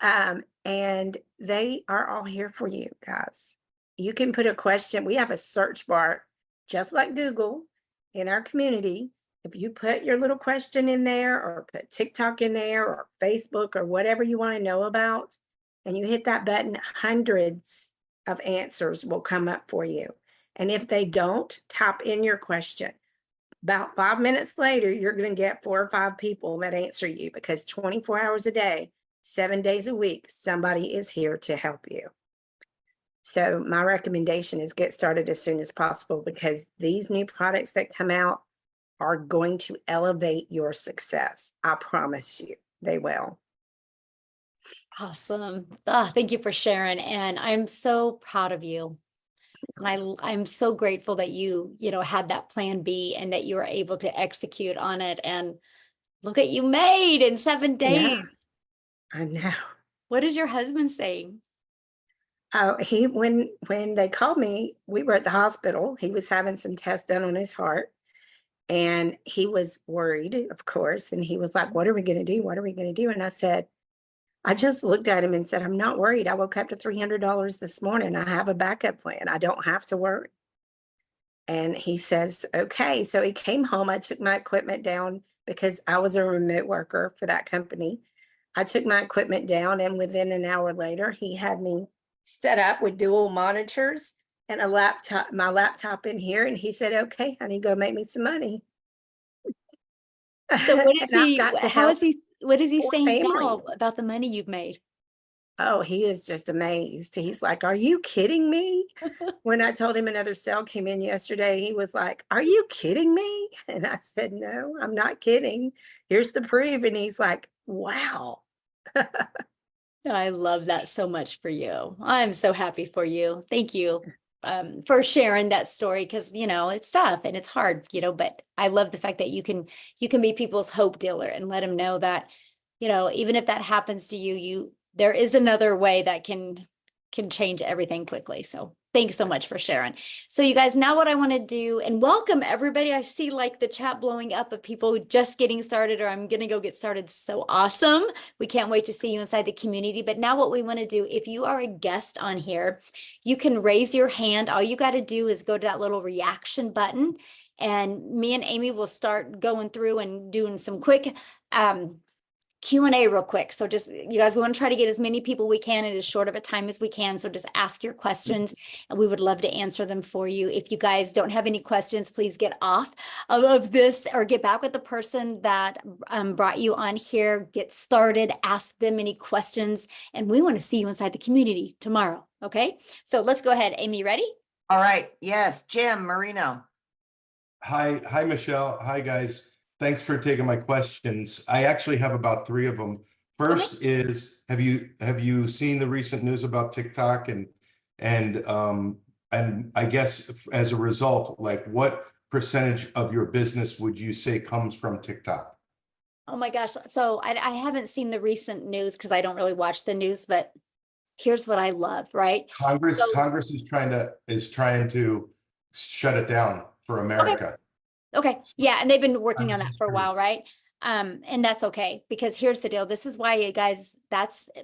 And they are all here for you, guys. You can put a question. We have a search bar, just like Google, in our community. If you put your little question in there, or put TikTok in there, or Facebook, or whatever you want to know about, and you hit that button, hundreds of answers will come up for you. And if they don't, type in your question. About 5 minutes later, you're going to get 4 or 5 people that answer you, because 24 hours a day, 7 days a week, somebody is here to help you. So my recommendation is get started as soon as possible, because these new products that come out are going to elevate your success. I promise you, they will. Awesome. Thank you for sharing. And I'm so proud of you. And I'm so grateful that you had that plan B and that you were able to execute on it. And look at you made in 7 days. Yeah, I know. What is your husband saying? Oh, when they called me, we were at the hospital. He was having some tests done on his heart, and he was worried, of course. And he was like, "What are we going to do? What are we going to do?" And I said, I just looked at him and said, "I'm not worried. I woke up to $300 this morning. I have a backup plan. I don't have to worry." And he says, "Okay." So he came home. I took my equipment down because I was a remote worker for that company. I took my equipment down, and within an hour later, he had me set up with dual monitors and a laptop, my laptop in here. And he said, "Okay, honey, go make me some money." So what is And I've he, got to how help is he, what is he 4 saying now families. about the money you've made? Oh, he is just amazed. He's like, "Are you kidding me?" When I told him another sale came in yesterday, he was like, "Are you kidding me?" And I said, "No, I'm not kidding. Here's the proof." And he's like, "Wow." I love that so much for you. I'm so happy for you. Thank you for sharing that story, because it's tough and it's hard, but I love the fact that you can be people's hope dealer and let them know that, even if that happens to you, there is another way that can change everything quickly. So thanks so much for sharing. So you guys, now what I want to do, and welcome everybody. I see like the chat blowing up of people just getting started, or I'm going to go get started. So awesome. We can't wait to see you inside the community. But now what we want to do, if you are a guest on here, you can raise your hand. All you got to do is go to that little reaction button, and me and Amy will start going through and doing some quick Q&A real quick. So just, you guys, we want to try to get as many people we can in as short of a time as we can. So just ask your questions and we would love to answer them for you. If you guys don't have any questions, please get off of this or get back with the person that brought you on here. Get started, ask them any questions, and we want to see you inside the community tomorrow. Okay, so let's go ahead. Amy, ready? All right. Yes, Jim Marino. Hi, Michelle. Hi, guys. Thanks for taking my questions. I actually have about 3 of them. First is, have you seen the recent news about TikTok and I guess as a result, like what percentage of your business would you say comes from TikTok? Oh my gosh. So I haven't seen the recent news because I don't really watch the news, but here's what I love, right? Congress So- is trying to shut it down for America. Okay. Yeah. And they've been working on just that for a while, curious. right? And that's okay, because here's the deal. This is why, you guys,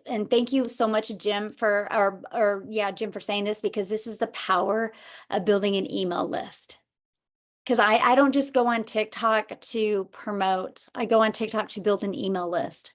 and thank you so much, Jim, Jim, for saying this, because this is the power of building an email list. Because I don't just go on TikTok to promote, I go on TikTok to build an email list.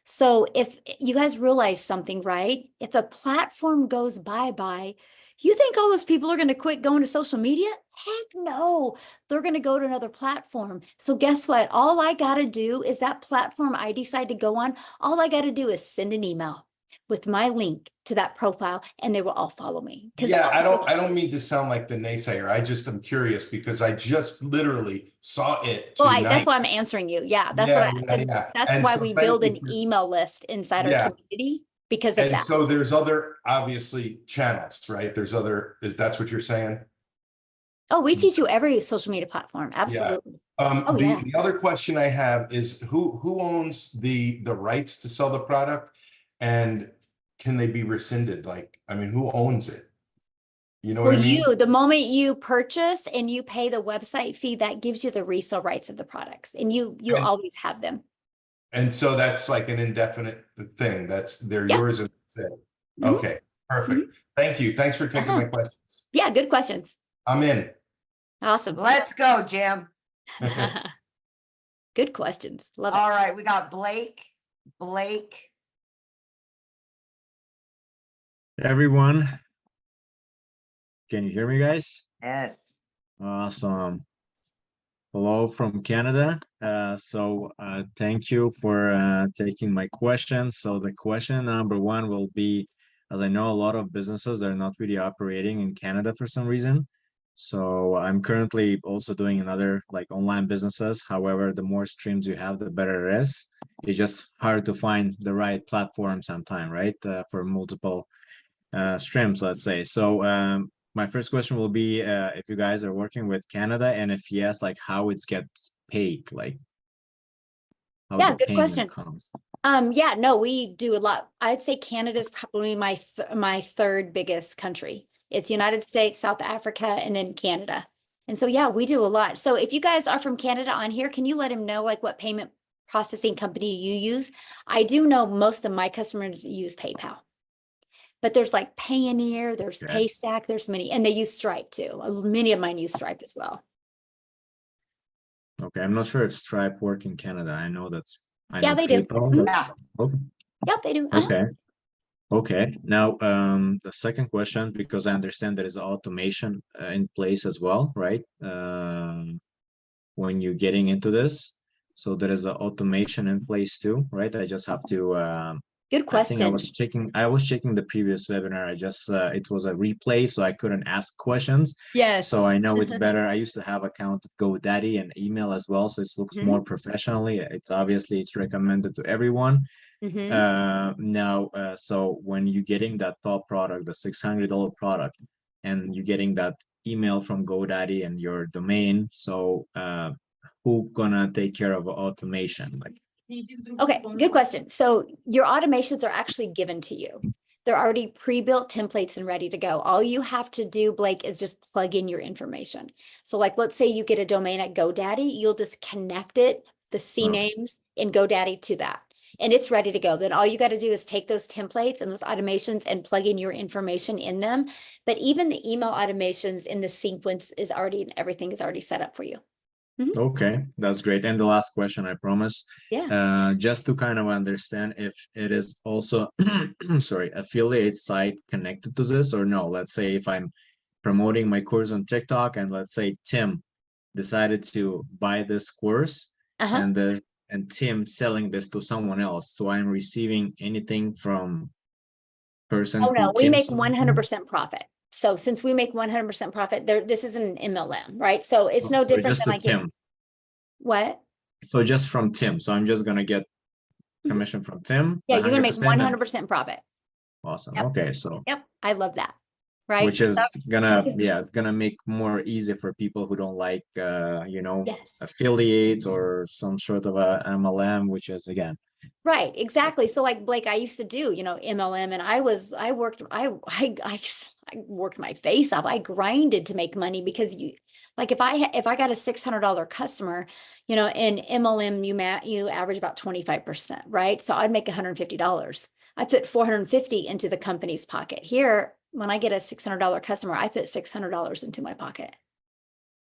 So if you guys realize something, right? If a platform goes bye-bye, you think all those people are going to quit going to social media? Heck no, they're going to go to another platform. So guess what? All I got to do is that platform I decide to go on, all I got to do is send an email. with my link to that profile and they will all follow me. 'Cause Yeah, I don't mean to sound like the naysayer. I just am curious because I just literally saw it Well, tonight. that's why I'm answering you. Yeah, that's Yeah, what I, yeah, 'cause yeah. that's And why so we thank build you an for- email list inside our Yeah. community because of And that. so there's other, obviously, channels, right? There's other, that's what you're saying? Oh, we teach you every social media platform. Absolutely. Oh, The, yeah. the other question I have is who owns the rights to sell the product? And can they be rescinded? Like, I mean, who owns it? You know what Well, I mean? the moment you purchase and you pay the website fee, that gives you the resale rights of the products and you And- always have them. And so that's like an indefinite thing. They're Yeah. yours and that's it. Mhm. Okay, perfect. Thank you. Thanks for taking my questions. Yeah, good questions. I'm in. Awesome. Let's go, Jim. Good questions. Love it. All right, we got Blake. Blake. Everyone, can you hear me, guys? Yes. Awesome. Hello from Canada. Thank you for taking my question. So the question number one will be, as I know a lot of businesses are not really operating in Canada for some reason. So I'm currently also doing another like online businesses. However, the more streams you have, the better it is. It's just hard to find the right platform sometime, right? For multiple streams, let's say. So my first question will be if you guys are working with Canada, and if yes, like how it gets paid, like how Yeah, the good payment question. comes. Yeah, no, we do a lot. I'd say Canada is probably my third biggest country. It's United States, South Africa, and then Canada. And so, yeah, we do a lot. So if you guys are from Canada on here, can you let him know like what payment processing company you use? I do know most of my customers use PayPal. But there's like Payoneer, there's Okay. Paystack, there's many, and they use Stripe too. Many of mine use Stripe as well. Okay, I'm not sure if Stripe work in Canada. I know Yeah, they do. PayPal. Mhm. That's okay. Yep, they do. Uh-huh. Okay. Okay. Now, the second question, because I understand there is automation in place as well, right? When you're getting into this, so there is an automation in place too, right? I just have to. Good I think question. I was checking the previous webinar. I just it was a replay, so I couldn't ask questions. Yes. So I know it's better. I used to have account at GoDaddy and email as well, so it looks Mhm. more professionally. It's recommended to everyone. Mhm. So when you're getting that top product, the $600 product, and you're getting that email from GoDaddy and your domain, so who gonna take care of automation? Like, Okay, good question. So your automations are actually given to you. They're already pre-built templates and ready to go. All you have to do, Blake, is just plug in your information. So like, let's say you get a domain at GoDaddy, you'll just connect it, the CNAMEs in GoDaddy to that. And it's ready to go. Then all you got to do is take those templates and those automations and plug in your information in them. But even the email automations in the sequence is already, everything is already set up for you. okay, that's great. And the last question, I promise. Yeah. Just to kind of understand if it is also, sorry, affiliate site connected to this or no. Let's say if I'm promoting my course on TikTok and let's say Tim decided to buy this course Uh-huh. and Tim selling this to someone else. So I'm receiving anything from person Oh, who no, we Tim make sold to? 100% profit. So since we make 100% profit, this is an MLM, right? So it's no So different just than to like Tim. what? So just from Tim. So I'm just gonna get commission from Tim. Yeah, you're gonna make 100% and 100% profit. awesome. Yep. Okay, so Yep, I love that. Right? which is gonna Because- gonna make more easy for people who don't like Yes. affiliates or some sort of a MLM, which is again Right, exactly. So like Blake, I used to do, MLM and I worked my face off. I grinded to make money because like if I got a $600 customer, in MLM, you average about 25%, right? So I'd make $150. I put 450 into the company's pocket. Here, when I get a $600 customer, I put $600 into my pocket.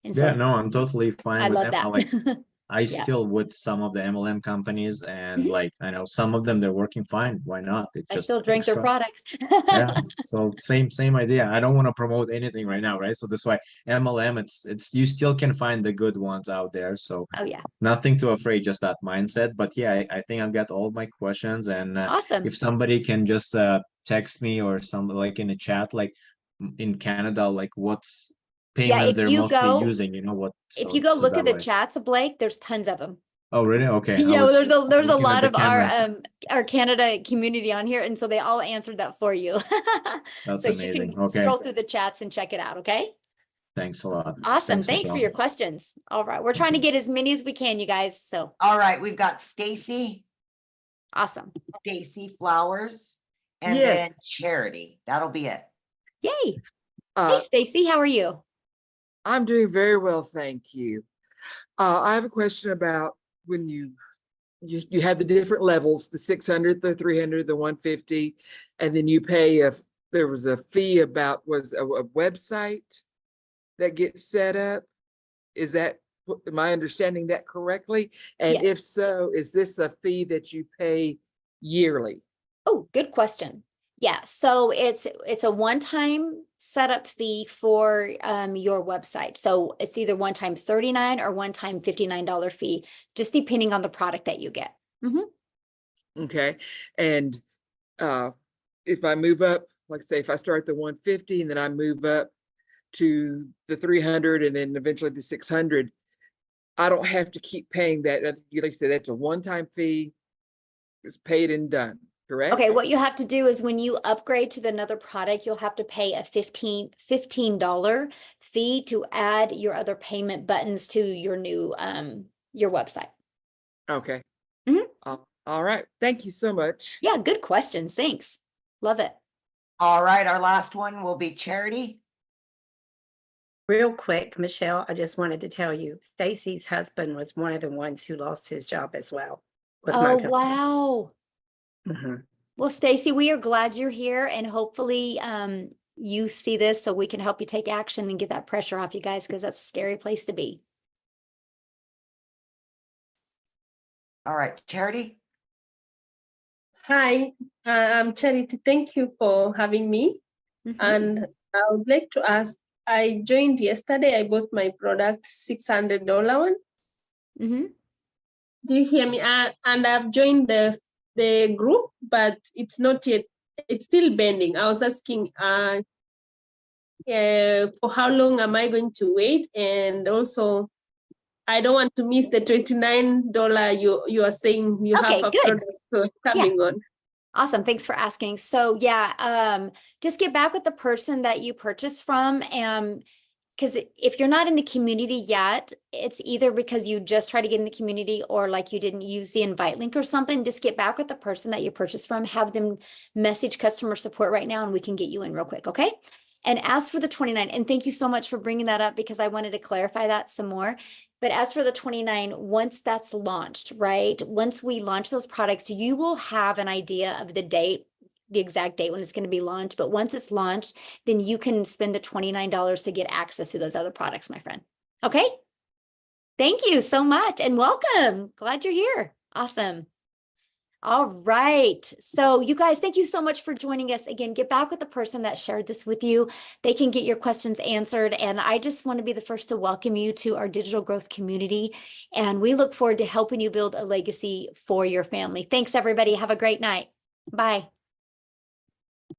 And so yeah, no, I'm totally fine I with love them. that. I still with some of the MLM companies, and Mhm. like I know some of them they're working fine. Why not? It I just still drink their extra. products. Yeah. So same idea. I don't want to promote anything right now, right? So that's why MLM, it's you still can find the good ones out there. So Oh yeah, nothing too afraid, just that mindset. But yeah, I think I've got all my questions, and awesome. if somebody can just text me or some like in a chat, like in Canada, like what's Yeah, payment if they're you mostly go, using, you know what? if So you go so look that at the way. chats, Blake, there's tons of them. Oh, really? Okay. I Yeah, well, was there's a looking at lot the of camera. our Canada community on here, and so they all answered that for you. That's So you amazing. can Okay. scroll through the chats and check it out, okay? Thanks a lot. Awesome. Thanks, Thanks for Michelle. your questions. All right, we're trying to get as many as we can, you guys. So All right, we've got Stacy awesome. Flowers, and Yes. then Charity. That'll be it. Yay. Hey, Uh, Stacy, how are you? I'm doing very well, thank you. I have a question about when you have the different levels, the 600, the 300, the 150, and then you pay if there was a fee about was a website that gets set up. Is that, am I understanding that correctly? And Yeah. if so, is this a fee that you pay yearly? Oh, good question. Yeah, so it's a one-time setup fee for your website. So it's either one-time $39 or one-time $59 fee, just depending on the product that you get. Mhm. Okay, and if I move up, like say if I start the 150 and then I move up to the 300 and then eventually the 600, I don't have to keep paying that. Like you said, that's a one-time fee. It's paid and done, correct? Okay, what you have to do is when you upgrade to another product, you'll have to pay a $15 fee to add your other payment buttons to your new your website. Okay. Mhm. All right. Thank you so much. Yeah, good questions. Thanks. Love it. All right, our last one will be Charity. Real quick, Michelle, I just wanted to tell you, Stacy's husband was one of the ones who lost his job as well. With my Oh, company. wow. Mhm. Well, Stacy, we are glad you're here, and hopefully you see this so we can help you take action and get that pressure off you guys, because that's a scary place to be. All right, Charity. Hi, I'm Charity. Thank you for having me. Mhm. And I would like to ask, I joined yesterday. I bought my product, $600 one. Mhm. Do you hear me? And I've joined the group, but it's not yet, it's still pending. I was asking for how long am I going to wait? And also, I don't want to miss the $29 you are saying you have Okay, a good. product coming on. Awesome. Thanks for asking. So yeah, just get back with the person that you purchased from. Because if you're not in the community yet, it's either because you just try to get in the community or like you didn't use the invite link or something. Just get back with the person that you purchased from, have them message customer support right now, and we can get you in real quick. Okay. And as for the 29, and thank you so much for bringing that up because I wanted to clarify that some more. But as for the 29, once that's launched, right? Once we launch those products, you will have an idea of the date, the exact date when it's going to be launched. But once it's launched, then you can spend the $29 to get access to those other products, my friend. Okay. Thank you so much and welcome. Glad you're here. Awesome. All right. So you guys, thank you so much for joining us. Again, get back with the person that shared this with you. They can get your questions answered. And I just want to be the first to welcome you to our digital growth community. And we look forward to helping you build a legacy for your family. Thanks, everybody. Have a great night. Bye.